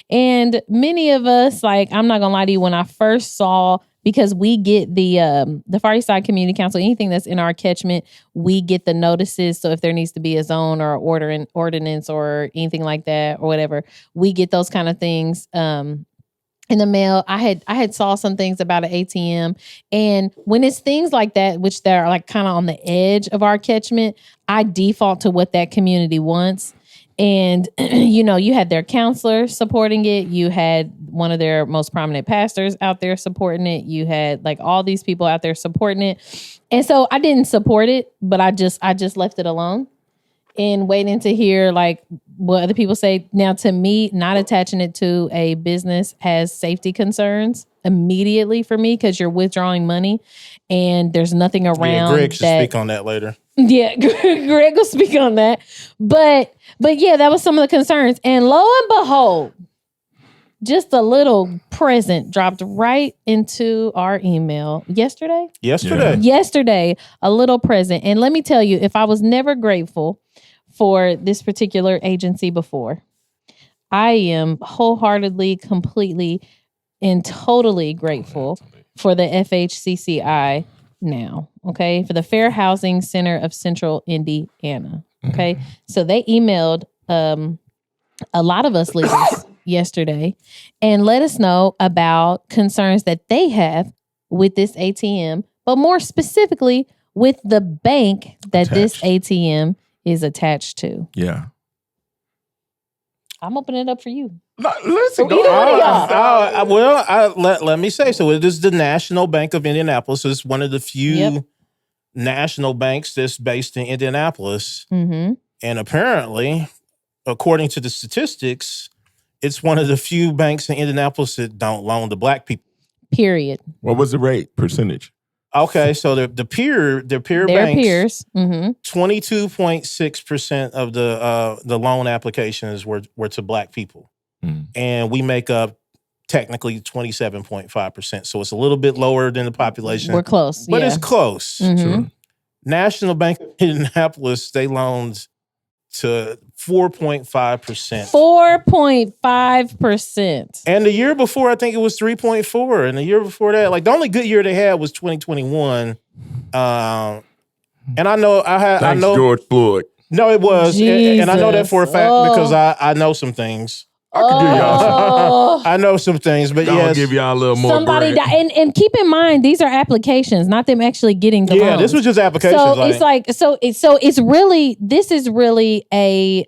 and many of us, like, I'm not gonna lie to you, when I first saw. Because we get the Far East Side Community Council, anything that's in our catchment, we get the notices. So if there needs to be a zone or ordinance or anything like that or whatever, we get those kind of things in the mail. I had saw some things about an ATM, and when it's things like that, which they're like kind of on the edge of our catchment, I default to what that community wants. And, you know, you had their counselor supporting it. You had one of their most prominent pastors out there supporting it. You had like all these people out there supporting it. And so I didn't support it, but I just left it alone and waiting to hear like what other people say. Now, to me, not attaching it to a business has safety concerns immediately for me, because you're withdrawing money and there's nothing around. Yeah, Greg should speak on that later. Yeah, Greg will speak on that. But yeah, that was some of the concerns. And lo and behold, just a little present dropped right into our email yesterday. Yesterday, a little present. And let me tell you, if I was never grateful for this particular agency before, I am wholeheartedly, completely, and totally grateful for the FHCCI now, okay? For the Fair Housing Center of Central Indiana, okay? So they emailed a lot of us leaders yesterday and let us know about concerns that they have with this ATM, but more specifically with the bank that this ATM is attached to. Yeah. I'm opening it up for you. Listen, let me say, so it is the National Bank of Indianapolis. It's one of the few national banks that's based in Indianapolis. Mm-hmm. And apparently, according to the statistics, it's one of the few banks in Indianapolis that don't loan to black people. Period. What was the rate percentage? Okay, so their peer Their banks, peers. Mm-hmm. 22.6% of the loan applications were to black people. And we make up technically 27.5%. So it's a little bit lower than the population. We're close. But it's close. Mm-hmm. True. National Bank of Indianapolis, they loaned to 4.5%. 4.5%. And the year before, I think it was 3.4. And the year before that, like the only good year they had was 2021. And I know Thanks, George Floyd. No, it was. And I know that for a fact because I know some things. I can give y'all. I know some things, but I'll give y'all a little more. Somebody died, and keep in mind these are applications, not them actually getting the loans. This was just applications. So it's really this is really a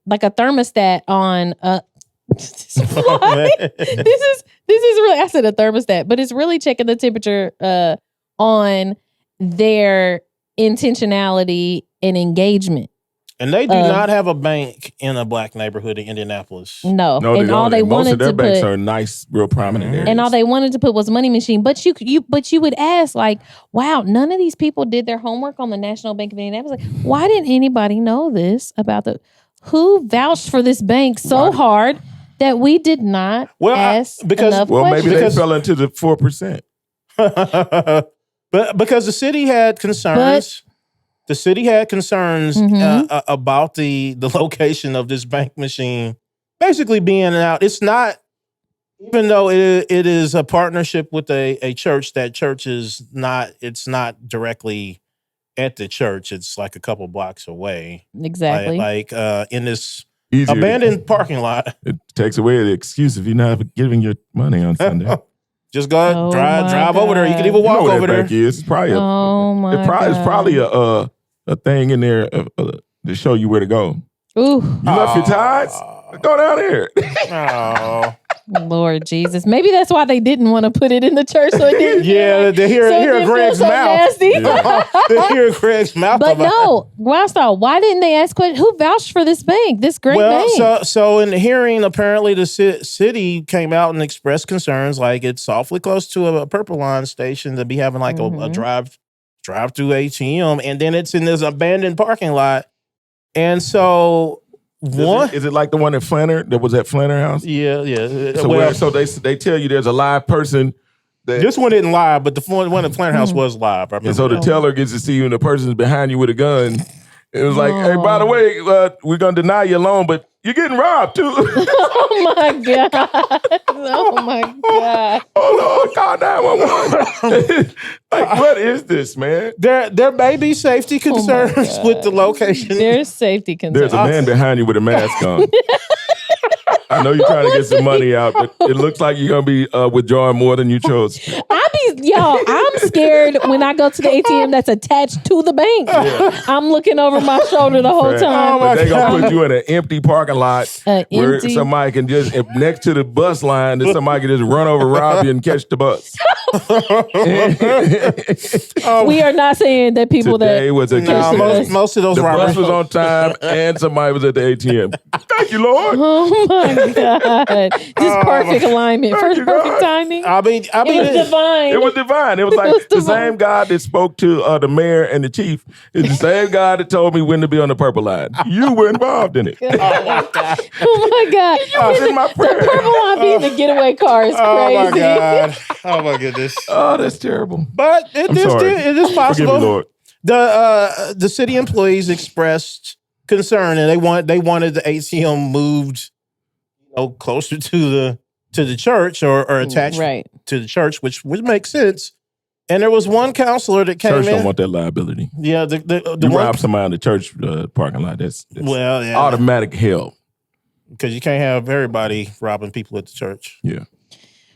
like a thermostat on this is really, I said a thermostat, but it's really checking the temperature on their intentionality and engagement. And they do not have a bank in a black neighborhood in Indianapolis. No, and all they wanted most of their banks are nice, real prominent areas. And all they wanted to put was Money Machine. But you would ask, like, wow, none of these people did their homework on the National Bank of Indianapolis. Like, why didn't anybody know this about who vouched for this bank so hard that we did not ask enough questions? Maybe they fell into the 4%. But because the city had concerns. The city had concerns about the location of this bank machine basically being out. It's not, even though it is a partnership with a church, that church is not, it's not directly at the church. It's like a couple blocks away. Exactly. Like in this abandoned parking lot. It takes away the excuse if you're not giving your money on Sunday. Just go drive over there. You can even walk over there. It's probably it's probably a thing in there to show you where to go. Ooh, you left your ties? Go down there. Lord Jesus, maybe that's why they didn't want to put it in the church. So it didn't they hear Greg's mouth. They hear Greg's mouth. But no, why didn't they ask questions? Who vouched for this bank? This great bank. So in the hearing, apparently the city came out and expressed concerns, like it's awfully close to a Purple Line station to be having like a drive-through ATM, and then it's in this abandoned parking lot, and so. Is it like the one at Flanner that was at Flanner House? Yeah. So they tell you there's a live person. This one isn't live, but the one at Flanner House was live. And so the teller gets to see you, and the person's behind you with a gun. It was like, hey, by the way, we're gonna deny your loan, but you're getting robbed too. Oh my God! Oh my God! Oh no! Call 911. Like, what is this, man? There may be safety concerns with the location. There's safety concerns. There's a man behind you with a mask on. I know you're trying to get some money out, but it looks like you're gonna be withdrawing more than you chose. I'm scared when I go to the ATM that's attached to the bank. Yeah. I'm looking over my shoulder the whole time. But they're gonna put you in an empty parking lot where somebody can just next to the bus line, that somebody can just run over, rob you, and catch the bus. We are not saying that people Today was a most of those the bus was on time and somebody was at the ATM. Thank you, Lord. Oh my God! Just perfect alignment, perfect timing. I mean, it was divine. It was divine. It was like the same God that spoke to the mayor and the chief is the same God that told me when to be on the Purple Line. You were involved in it. Oh my God! You was in my prayer. The Purple Line being the getaway car is crazy. Oh my God! Oh my goodness! Oh, that's terrible. But it is possible. Forgive me, Lord. The city employees expressed concern, and they wanted the ATM moved closer to the church or attached to the church, which would make sense. And there was one counselor that came in. Church don't want that liability. Yeah, you rob somebody in the church parking lot. That's automatic hell. Because you can't have everybody robbing people at the church. Yeah.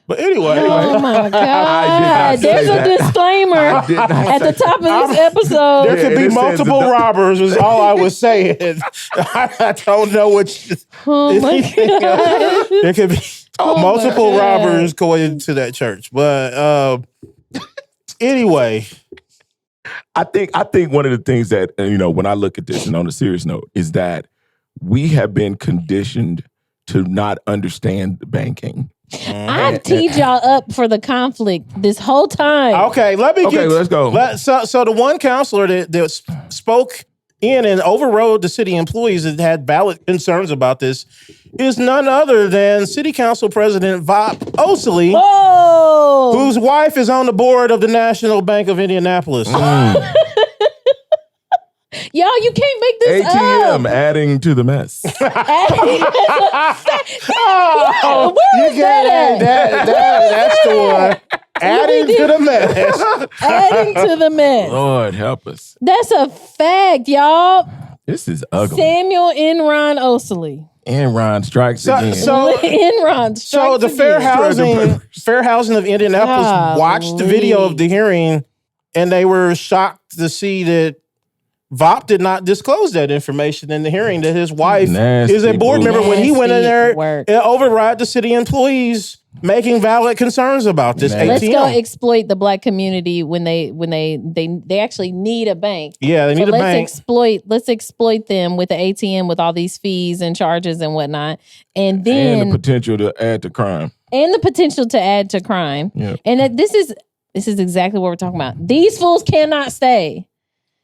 But anyway. Oh my God. There's a disclaimer at the top of this episode. There could be multiple robbers, is all I was saying. I don't know what. Oh my God. There could be multiple robbers going into that church. But anyway. I think one of the things that, when I look at this and on a serious note, is that we have been conditioned to not understand the banking. I've teed y'all up for the conflict this whole time. Okay, let's go. So the one counselor that spoke in and overrode the city employees that had valid concerns about this is none other than City Council President VOP Oakley, whose wife is on the board of the National Bank of Indianapolis. Y'all, you can't make this ATM up. adding to the mess. Where is that at? That's the one. Adding to the mess. Adding to the mess. Lord help us. That's a fact, y'all. This is ugly. Samuel Enron Oakley. Enron strikes again. Enron strikes So the Fair Housing of Indianapolis watched the video of the hearing, and they were shocked to see that VOP did not disclose that information in the hearing, that his wife is a board member when he went in there and override the city employees making valid concerns about this ATM. Let's go exploit the black community when they actually need a bank. Yeah, they need a bank. Let's exploit them with the ATM with all these fees and charges and whatnot. And then the potential to add to crime. Yeah. And that this is exactly what we're talking about. These fools cannot stay.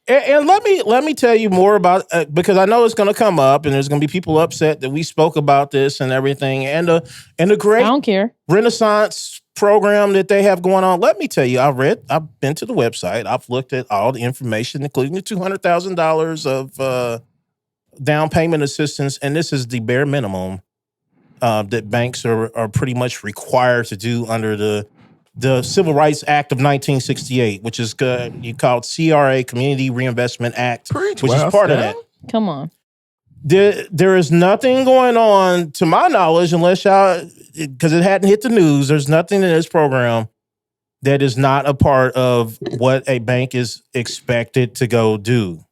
And let me tell you more about because I know it's going to come up, and there's going to be people upset that we spoke about this and everything, and the great I don't care. Renaissance program that they have going on. Let me tell you, I've been to the website, I've looked at all the information, including the $200,000 of down payment assistance, and this is the bare minimum that banks are pretty much required to do under the Civil Rights Act of 1968, which is called CRA, Community Reinvestment Act, which is part of that. Come on. There is nothing going on, to my knowledge, unless y'all, because it hadn't hit the news, there's nothing in this program that is not a part of what a bank is expected to go do.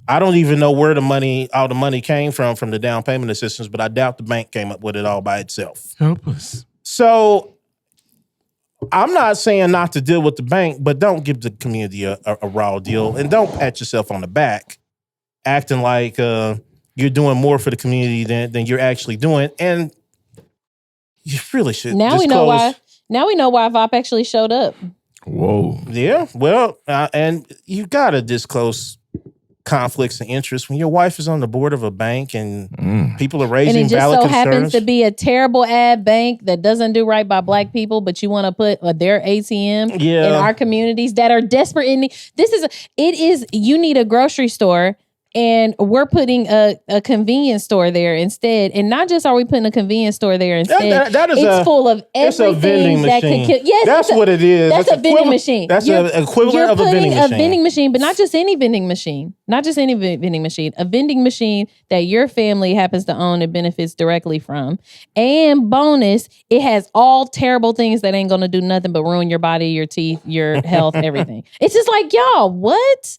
I don't even know where all the money came from the down payment assistance, but I doubt the bank came up with it all by itself. Help us. So I'm not saying not to deal with the bank, but don't give the community a raw deal, and don't pat yourself on the back, acting like you're doing more for the community than you're actually doing. And you really should. Now we know why VOP actually showed up. Whoa. Yeah. Well, and you gotta disclose conflicts of interest when your wife is on the board of a bank and people are raising valid concerns. And it just so happens to be a terrible ad bank that doesn't do right by black people, but you want to put their ATM in our communities that are desperate in need. You need a grocery store, and we're putting a convenience store there instead. And not just are we putting a convenience store there instead, it's full of everything that could kill. Yes, that's what it is. That's a vending machine. That's an equivalent of a vending machine. A vending machine, but not just any vending machine. Not just any vending machine. A vending machine that your family happens to own and benefits directly from. And bonus, it has all terrible things that ain't going to do nothing but ruin your body, your teeth, your health, everything. It's just like, y'all, what?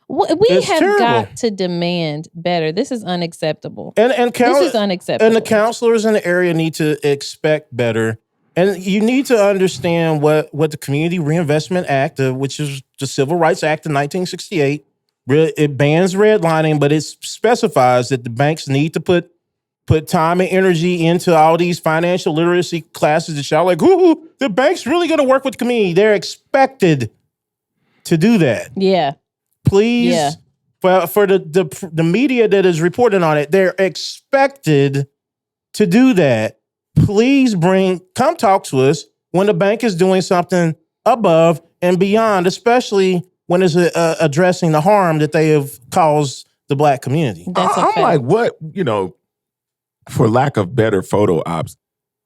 We have got to demand better. This is unacceptable. This is unacceptable. And the counselors in the area need to expect better. And you need to understand what the Community Reinvestment Act, which is the Civil Rights Act of 1968, it bans redlining, but it specifies that the banks need to put time and energy into all these financial literacy classes that y'all like, ooh, the bank's really going to work with the community. They're expected to do that. Yeah. Please, for the media that is reporting on it, they're expected to do that. Please come talk to us when the bank is doing something above and beyond, especially when it's addressing the harm that they have caused the black community. I'm like, what, for lack of better photo ops,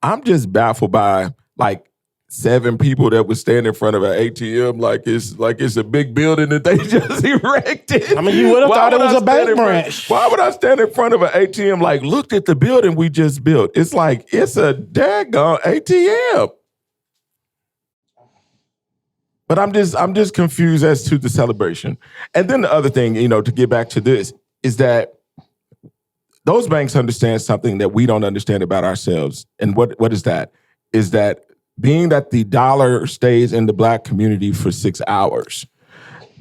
I'm just baffled by like 7 people that would stand in front of an ATM like it's a big building that they just erected. I mean, you would have thought it was a bank branch. Why would I stand in front of an ATM like, look at the building we just built? It's like, it's a daggone ATM. But I'm just confused as to the celebration. And then the other thing, to get back to this, is that those banks understand something that we don't understand about ourselves. And what is that? Is that being that the dollar stays in the Black community for 6 hours,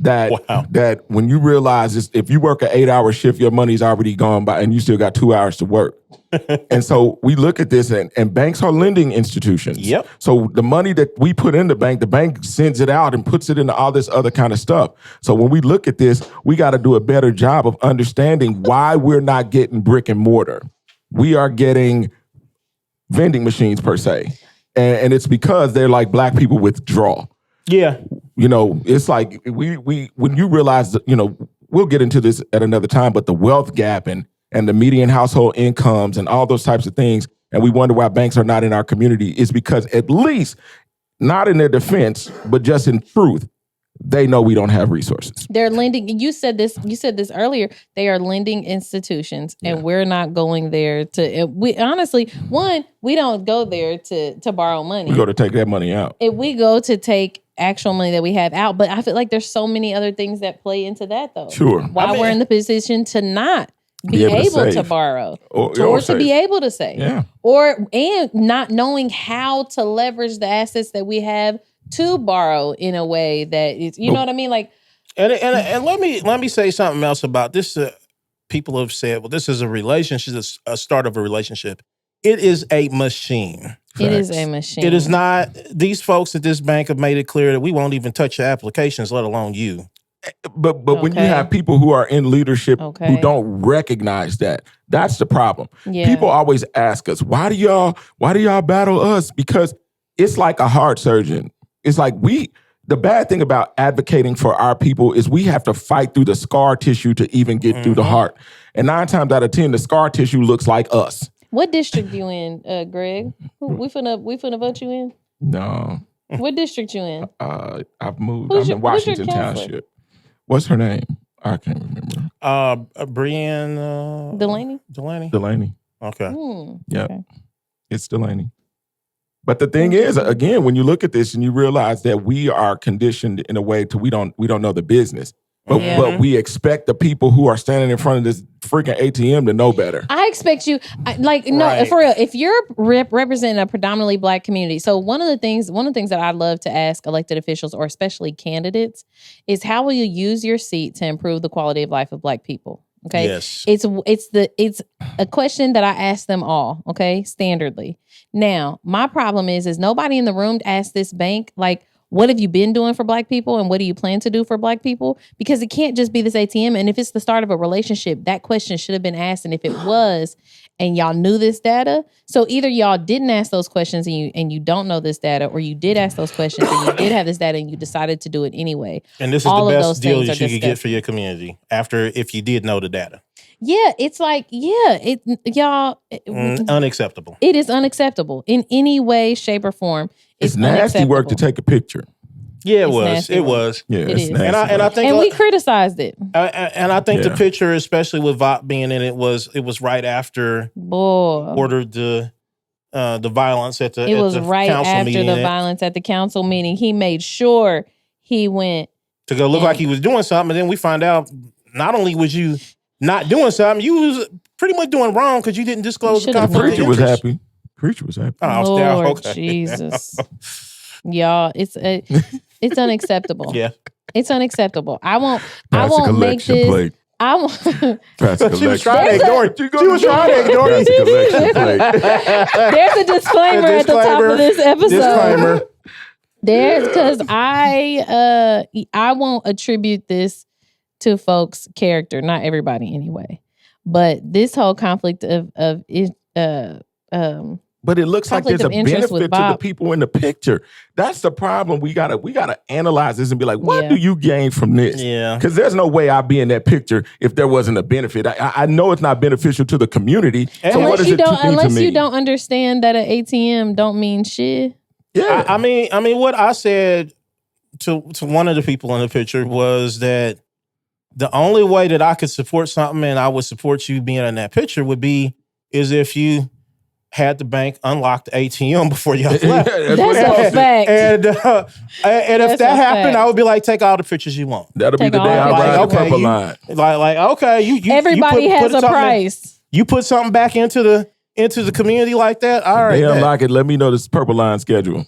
that when you realize if you work an 8-hour shift, your money's already gone by and you still got 2 hours to work. And so we look at this and banks are lending institutions. Yep. So the money that we put in the bank sends it out and puts it into all this other kind of stuff. So when we look at this, we got to do a better job of understanding why we're not getting brick and mortar. We are getting vending machines per se. And it's because they're like Black people withdraw. Yeah. It's like we when you realize that, we'll get into this at another time, but the wealth gap and the median household incomes and all those types of things, and we wonder why banks are not in our community, is because, at least not in their defense, but just in truth, they know we don't have resources. They're lending. You said this earlier. They are lending institutions, and we're not going there to. We honestly, we don't go there to borrow money. We go to take that money out. If we go to take actual money that we have out, but I feel like there's so many other things that play into that, though. Sure. Why we're in the position to not be able to borrow or to be able to save, and not knowing how to leverage the assets that we have to borrow in a way that is, know what I mean? Like, and let me say something else about this. People have said, well, this is a relationship, a start of a relationship. It is a machine. It is a machine. It is not. These folks at this bank have made it clear that we won't even touch your applications, let alone you. But when you have people who are in leadership who don't recognize that, that's the problem. Yeah. People always ask us, why do y'all battle us? Because it's like a heart surgeon. It's like the bad thing about advocating for our people is we have to fight through the scar tissue to even get through the heart. And 9 times out of 10, the scar tissue looks like us. What district you in, Greg? We finna vote you in? No. What district you in? I've moved. I'm in Washington Township. What's her name? I can't remember. Brienne Delaney? Delaney. Okay. Yeah. Okay. It's Delaney. But the thing is, again, when you look at this and you realize that we are conditioned in a way to we don't know the business. But we expect the people who are standing in front of this freaking ATM to know better. I expect you, for real, if you're representing a predominantly Black community. So one of the things that I love to ask elected officials, or especially candidates, is how will you use your seat to improve the quality of life of Black people? Okay. Yes. It's a question that I ask them all, okay, standardly. Now, my problem is nobody in the room asked this bank, like, what have you been doing for Black people and what do you plan to do for Black people? Because it can't just be this ATM. And if it's the start of a relationship, that question should have been asked. And if it was, and y'all knew this data, so either y'all didn't ask those questions and you don't know this data, or you did ask those questions and you did have this data and you decided to do it anyway. And this is the best deal that you could get for your community if you did know the data. Yeah, it's like, unacceptable. It is unacceptable in any way, shape, or form. It's nasty work to take a picture. Yeah, it was. It was. Yeah, it's nasty. And I think, we criticized it. And I think the picture, especially with VOP being in it, was right after ordered the violence at the It was right after meeting. The violence at the council meeting. He made sure he went to go look like he was doing something, and then we find out not only was you not doing something, you was pretty much doing wrong because you didn't disclose the conflict of interest. Preacher was happy. Oh, Lord okay. Jesus. Y'all, it's unacceptable. Yeah. It's unacceptable. I won't make this. Plate. I won't. She was trying to ignore it. She was trying to ignore it. There's a disclaimer at the top of this episode. Disclaimer. Because I won't attribute this to folks' character, not everybody anyway. But this whole conflict of But it looks like there's a Conflict of interest benefit with to the Bob. people in the picture. That's the problem. We gotta analyze this and be like, what do you gain from this? Yeah. Because there's no way I'd be in that picture if there wasn't a benefit. I know it's not beneficial to the community. So what does it mean to me? Unless you don't understand that an ATM don't mean shit. Yeah. I mean, what I said to one of the people in the picture was that the only way that I could support something and I would support you being in that picture is if you had the bank unlock the ATM before y'all left. That's a fact. And if that happened, I would be like, take all the pictures you want. That'll be the day I ride the purple line. Like okay, you everybody has a price. You put something back into the community like that. All right, they unlock it. Let me know this purple line schedule.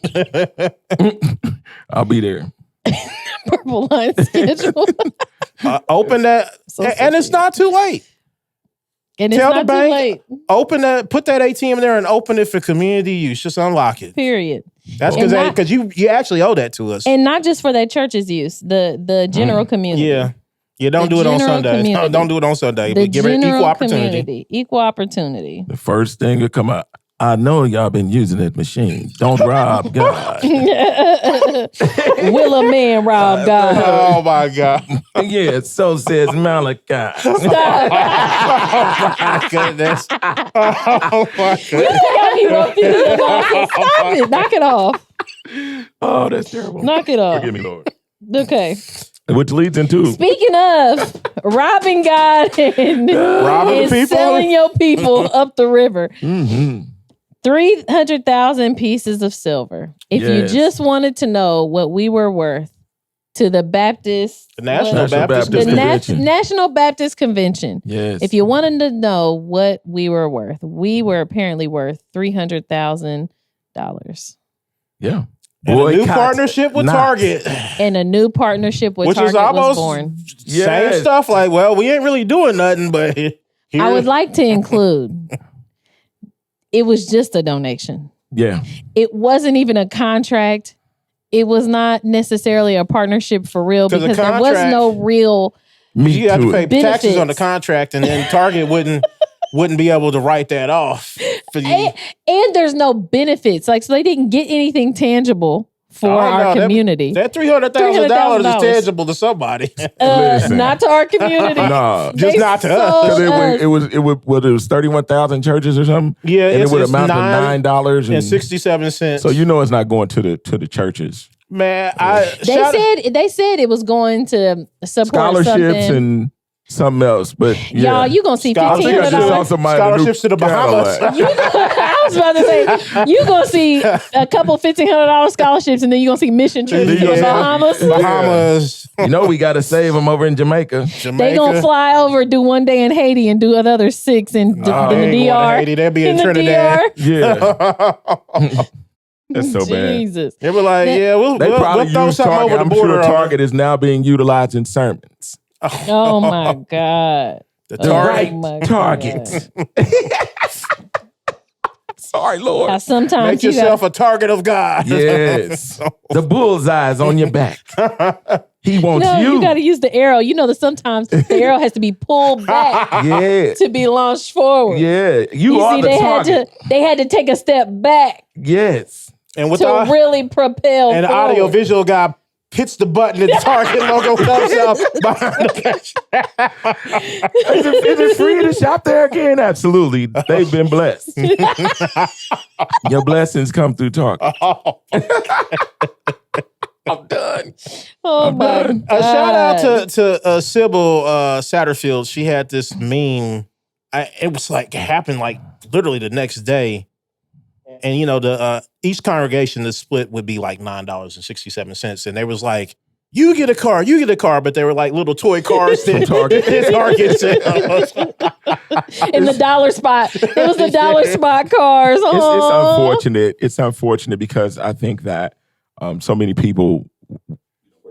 I'll be there. Purple line schedule. Open that, and it's not too late. And Tell it's not the bank, too late. Open that, put that ATM there and open it for community use. Just unlock it. Period. That's because you actually owe that to us. And not just for their church's use, the general community. Yeah. Don't do it on Sunday. Don't do it on Sunday. But give it equal opportunity. Equal opportunity. The first thing that come out, I know y'all been using that machine. Don't rob God. Will a man rob God? Oh my God. Yeah, so says Malachi. Oh my goodness. Oh my goodness. You think he wrote these along? Stop it. Knock it off. Oh, that's terrible. Knock it off. Forgive me, Lord. Okay. Which leads into Speaking of robbing God and robbing people, selling your people up the river. Mm-hmm. 300,000 pieces of silver. If you just wanted to know what we were worth to the Baptist, the National Baptist Convention. National Baptist Convention. Yes. If you wanted to know what we were worth, we were apparently worth $300,000. Yeah. And a new partnership with Target. And a new partnership with Target was born. Same stuff. Like, well, we ain't really doing nothing, but I would like to include. It was just a donation. Yeah. It wasn't even a contract. It was not necessarily a partnership for real because there was no real you have to pay benefits. taxes on the contract, and then Target wouldn't be able to write that off for you. And there's no benefits. So they didn't get anything tangible for our community. That $300,000 is tangible to somebody. Not to our community. No, just not to us. It was 31,000 churches or something. Yeah, and it would amount to $9.67. So it's not going to the churches. Man, they said it was going to support scholarships something. and something else, but y'all, you gonna see $1,500 scholarships to the Bahamas. I was about to say you gonna see a couple $1,500 scholarships, and then you gonna see mission trips to the Bahamas. We got to save them over in Jamaica. They gonna fly over, do one day in Haiti, and do another 6 in the DR. Haiti, they'll be in Trinidad. Yeah. That's so bad. Jesus. They were like, we'll throw something over the border. I'm sure Target is now being utilized in sermons. Oh my God. The target. Sorry, Lord. Sometimes make yourself a target of God. Yes. The bullseye's on your back. He wants you. You got to use the arrow. Sometimes the arrow has to be pulled back to be launched forward. Yeah. You are the target. They had to take a step back. Yes. And with to really propel and the forward. audio visual guy hits the button and the Target logo comes out behind the picture. Is it free to shop there again? Absolutely. They've been blessed. Your blessings come through Target. I'm done. Oh my God. A shout out to Sybil Satterfield. She had this meme. It was like happened like literally the next day. And the each congregation, the split would be like $9.67, and they was like, "You get a car," but they were like little toy cars that Target in the dollar spot. It was the dollar spot cars. It's unfortunate. It's unfortunate because I think that so many people were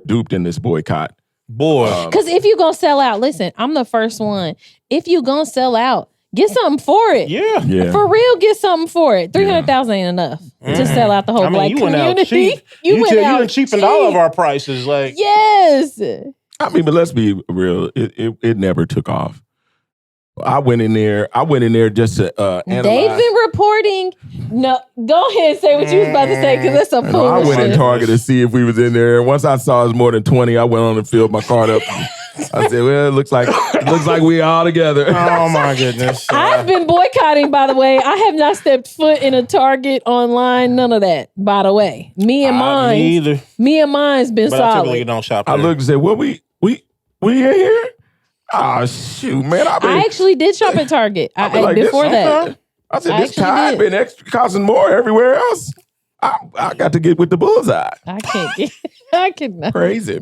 duped in this boycott. Because if you gonna sell out, listen, I'm the first one. If you gonna sell out, get something for it. Yeah. For real, get something for it. 300,000 ain't enough to sell out the whole black community. You went cheaping all of our prices. Like yes. I mean, but let's be real. It never took off. I went in there just to analyze. They've been reporting. No, go ahead and say what you was about to say because that's a fool. I went in Target to see if we was in there. And once I saw it was more than 20, I went on and filled my card up. I said, well, it looks like we all together. Oh my goodness. I've been boycotting, by the way. I have not stepped foot in a Target online. None of that, by the way. Me and mine's been but solid. I typically don't shop there. I looked and said, well, we in here? Oh, shoot, man. I actually did shop at Target before that. I said, this time been extra costing more everywhere else. I got to get with the bullseye. I cannot. Crazy.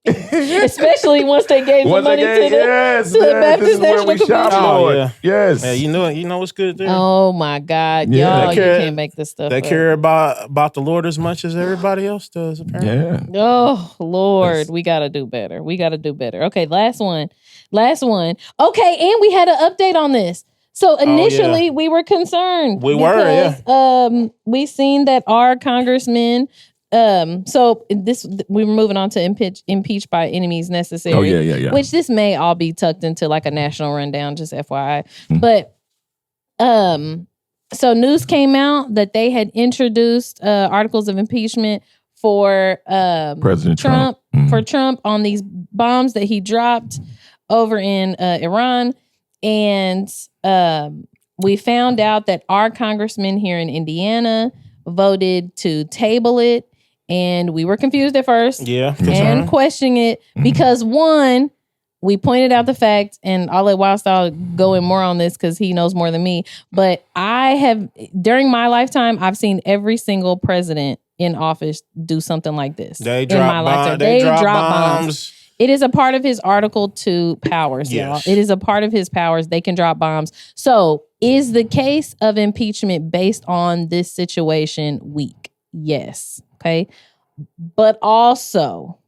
Especially once they gave the money to the Baptist National Convention. Oh, yeah. Yes. Yeah, you know what's good there. Oh my God, Yeah. y'all, you can't make this stuff They up. care about the Lord as much as everybody else does, apparently. Yeah. Oh Lord, we gotta do better. Okay, last one. Okay, and we had an update on this. So initially we were concerned. We we seen that our congressman. So we were moving on to impeach by enemies necessary. Oh yeah. Which this may all be tucked into like a national rundown, just FYI. Mm-hmm. But so news came out that they had introduced articles of impeachment for President Trump. Mm-hmm. For Trump on these bombs that he dropped over in Iran, and we found out that our congressman here in Indiana voted to table it. And we were confused at first and questioning it because one, we pointed out the fact, and I'll let Wildstyle go in more on this because he knows more than me. But during my lifetime, I've seen every single president in office do something like this. They drop bombs. It is a part of his Article 2 powers, y'all. It is a part of his powers. They can drop bombs. So is the case of impeachment based on this situation weak? Yes. Okay. But also,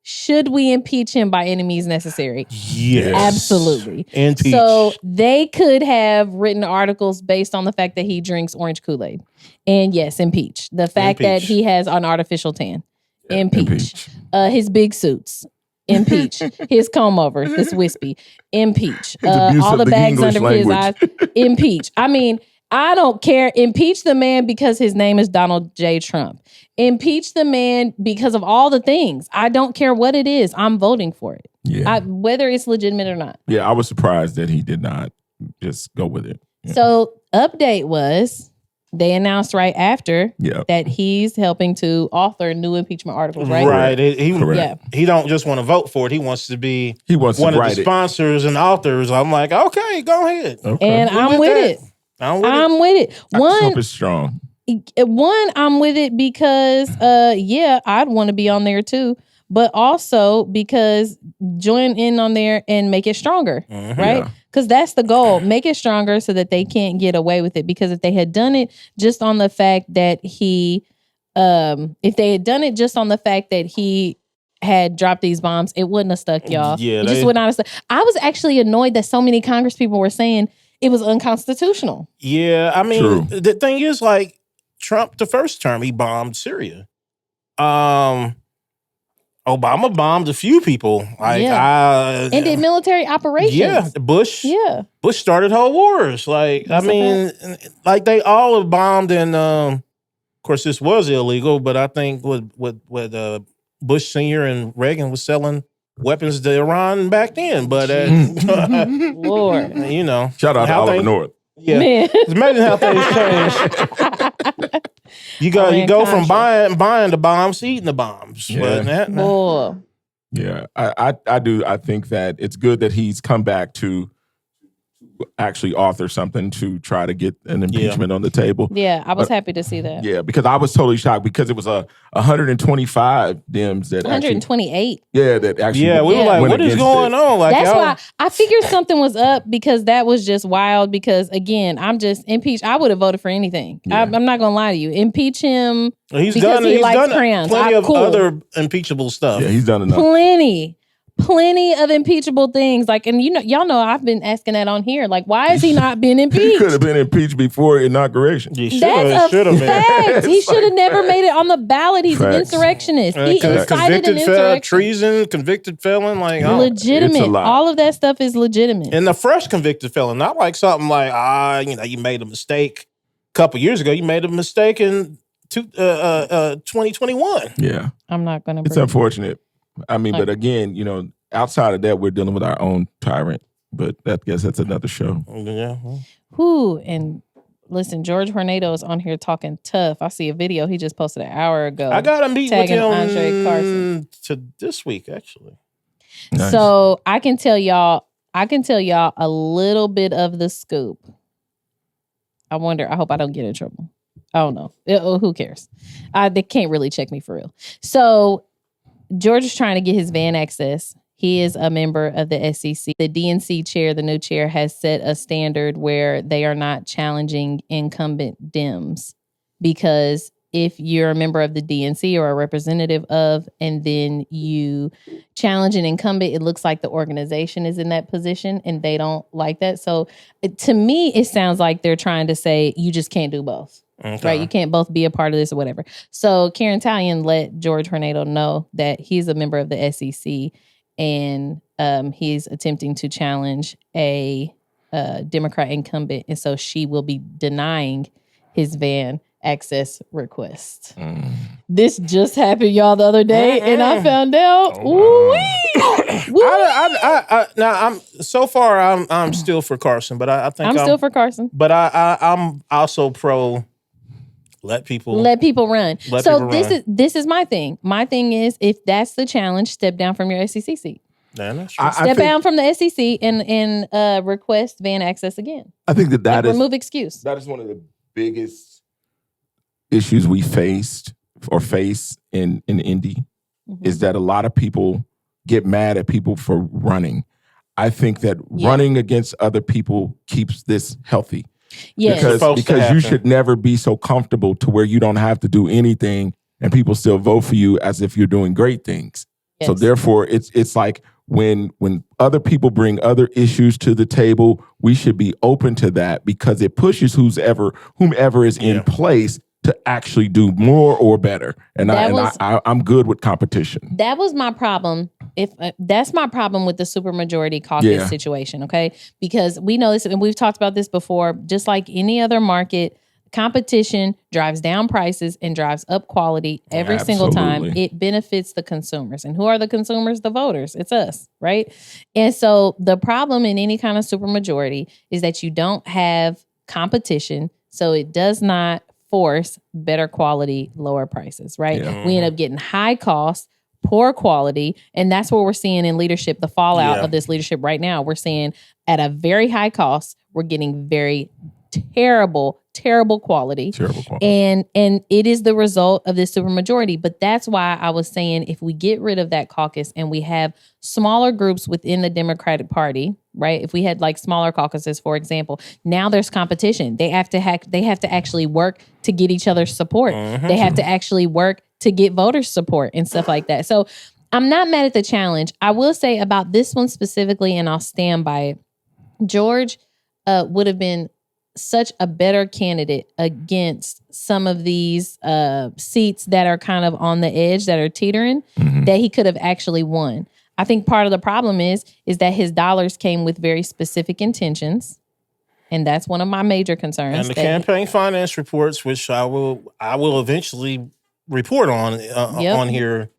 should we impeach him by any means necessary? Yes. Absolutely. Impeach. So they could have written articles based on the fact that he drinks orange Kool-Aid. And yes, impeach. The fact that he has an artificial tan. Impeach. His big suits. Impeach. His comb over. His wispy. Impeach. All the bags under his eyes. Impeach. I mean, I don't care. Impeach the man because his name is Donald J. Trump. Impeach the man because of all the things. I don't care what it is. I'm voting for it. Yeah. Whether it's legitimate or not. Yeah, I was surprised that he did not just go with it. Yeah. So update was they announced right after that he's helping to author new impeachment articles, right? Right. He don't just want to vote for it. He wants to be one of the sponsors and authors. I'm like, okay, go ahead. Okay. And I'm with it. I'm with it. I hope it's strong. I'm with it because, I'd want to be on there too. But also because join in on there and make it stronger, right? Because that's the goal. Make it stronger so that they can't get away with it. Because if they had done it just on the fact that he had dropped these bombs, it wouldn't have stuck, y'all. Yeah, it just would not have stuck. I was actually annoyed that so many Congress people were saying it was unconstitutional. Yeah, I mean, the thing is, like, Trump, the first term, he bombed Syria. Obama bombed a few people. And did military operations. Yeah, Bush started whole wars. Like, like they all have bombed, and of course, this was illegal. But I think with Bush Sr. and Reagan was selling weapons to Iran back then. But Lord, shout out to Oliver North. Yeah, it's amazing how things change. You go from buying the bombs to eating the bombs. Yeah, I do. I think that it's good that he's come back to actually author something to try to get an impeachment on the table. Yeah, I was happy to see that. Yeah, because I was totally shocked because it was 125 Dems that 128. That actually. Yeah, we were like, what is going on? Like, that's why I figured something was up because that was just wild. Because again, I'm just impeached. I would have voted for anything. Yeah. I'm not gonna lie to you. Impeach him because he likes crayons. Plenty of other impeachable stuff. Yeah, he's done enough. plenty of impeachable things. Like, and y'all know I've been asking that on here. Like, why has he not been impeached? He could have been impeached before inauguration. That's a fact. He should have never made it on the ballot. He's an insurrectionist. He incited an insurrection. Treason, convicted felon, like legitimate. All of that stuff is legitimate. And the fresh convicted felon, not like something like you made a mistake a couple years ago. You made a mistake in 2021. Yeah, I'm not gonna. It's unfortunate. I mean, but again, outside of that, we're dealing with our own tyrant. But I guess that's another show. Yeah. Who and listen, George Tornado is on here talking tough. I see a video he just posted an hour ago. I got a meeting with him Andre Carson to this week, actually. Nice. So I can tell y'all a little bit of the scoop. I hope I don't get in trouble. I don't know. Who cares? They can't really check me for real. So George is trying to get his van access. He is a member of the SEC. The DNC chair, the new chair, has set a standard where they are not challenging incumbent Dems, because if you're a member of the DNC or a representative of, and then you challenge an incumbent, it looks like the organization is in that position and they don't like that. So to me, it sounds like they're trying to say you just can't do both. Okay. Right? You can't both be a part of this or whatever. So Karen Talion let George Tornado know that he's a member of the SEC and he's attempting to challenge a Democrat incumbent. And so she will be denying his van access request. This just happened, y'all, the other day, and I found out. I'm still for Carson, but I think I'm still for Carson. But I'm also pro. Let people run. This is my thing. My thing is, if that's the challenge, step down from your SEC seat. Step down from the SEC and request van access again. I think that is remove excuse. That is one of the biggest issues we face in Indy, is that a lot of people get mad at people for running. I think that running against other people keeps this healthy. Yes. Because you should never be so comfortable to where you don't have to do anything and people still vote for you as if you're doing great things. Yes. So therefore, it's like when other people bring other issues to the table, we should be open to that, because it pushes whomever is in place to actually do more or better. And I'm good with competition. That was my problem. That's my problem with the supermajority caucus situation, okay? Because we know this, and we've talked about this before, just like any other market, competition drives down prices and drives up quality every single time. It benefits the consumers. And who are the consumers? The voters. It's us, right? And so the problem in any kind of supermajority is that you don't have competition, so it does not force better quality, lower prices, right? Yeah. We end up getting high cost, poor quality, and that's what we're seeing in leadership, the fallout of this leadership right now. We're seeing at a very high cost, we're getting very terrible quality. And it is the result of this supermajority. But that's why I was saying, if we get rid of that caucus and we have smaller groups within the Democratic Party, right? If we had like smaller caucuses, for example, now there's competition. They have to actually work to get each other's support. Mm-hmm. They have to actually work to get voters' support and stuff like that. So I'm not mad at the challenge. I will say about this one specifically, and I'll stand by it, George would have been such a better candidate against some of these seats that are kind of on the edge, that are teetering, that he could have actually won. I think part of the problem is that his dollars came with very specific intentions. And that's one of my major concerns. And the campaign finance reports, which I will eventually report on here,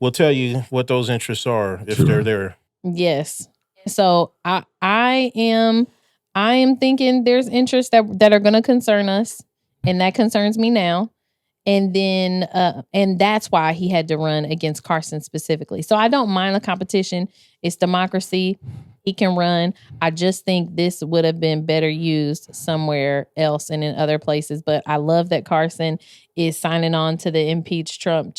will tell you what those interests are if they're there. Yes. So I am thinking there's interests that are going to concern us, and that concerns me now. And then, and that's why he had to run against Carson specifically. So I don't mind the competition. It's democracy. He can run. I just think this would have been better used somewhere else and in other places. But I love that Carson is signing on to the Impeach Trump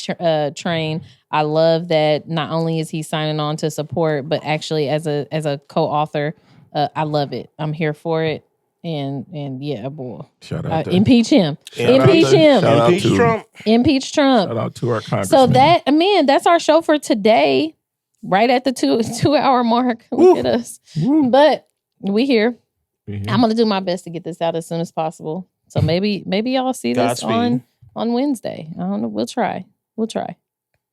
train. I love that not only is he signing on to support, but actually as a co-author. I love it. I'm here for it. And yeah, boy. Shout out impeach him. Impeach Trump. Impeach Trump. Shout out to our congressman. So that's our show for today. right at the 2 hour mark. Look at us. But we here. I'm gonna do my best to get this out as soon as possible. So maybe y'all see this on Wednesday. I don't know. We'll try.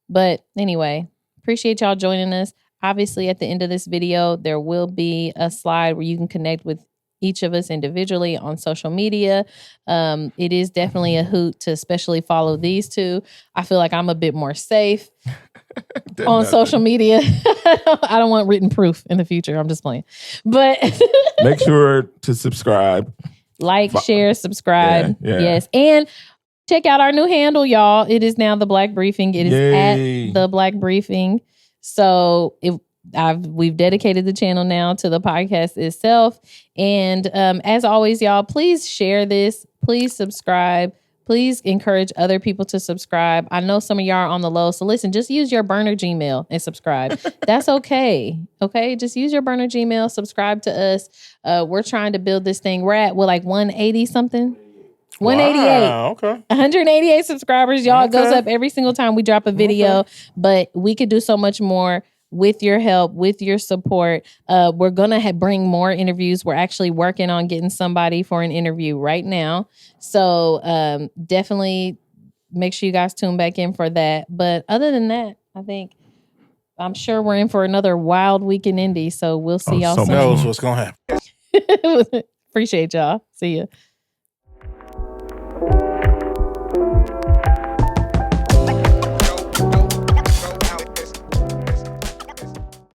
But anyway, appreciate y'all joining us. Obviously, at the end of this video, there will be a slide where you can connect with each of us individually on social media. It is definitely a hoot to especially follow these two. I feel like I'm a bit more safe on social media. I don't want written proof in the future. I'm just playing. But make sure to subscribe. Like, share, subscribe. Yeah. Yes. And check out our new handle, y'all. It is now The Black Briefing. It is at The Black Briefing. So we've dedicated the channel now to the podcast itself. And as always, y'all, please share this. Please subscribe. Please encourage other people to subscribe. I know some of y'all are on the low. So listen, just use your burner Gmail and subscribe. That's okay. Okay. Just use your burner Gmail. Subscribe to us. We're trying to build this thing. We're at 180 something. 188. Wow, okay. 188 subscribers. Y'all, it goes up every single time we drop a video. But we could do so much more with your help, with your support. We're going to bring more interviews. We're actually working on getting somebody for an interview right now. So definitely make sure you guys tune back in for that. But other than that, I'm sure we're in for another wild week in Indy. So we'll see y'all soon. Knows what's going to happen. Appreciate y'all. See ya.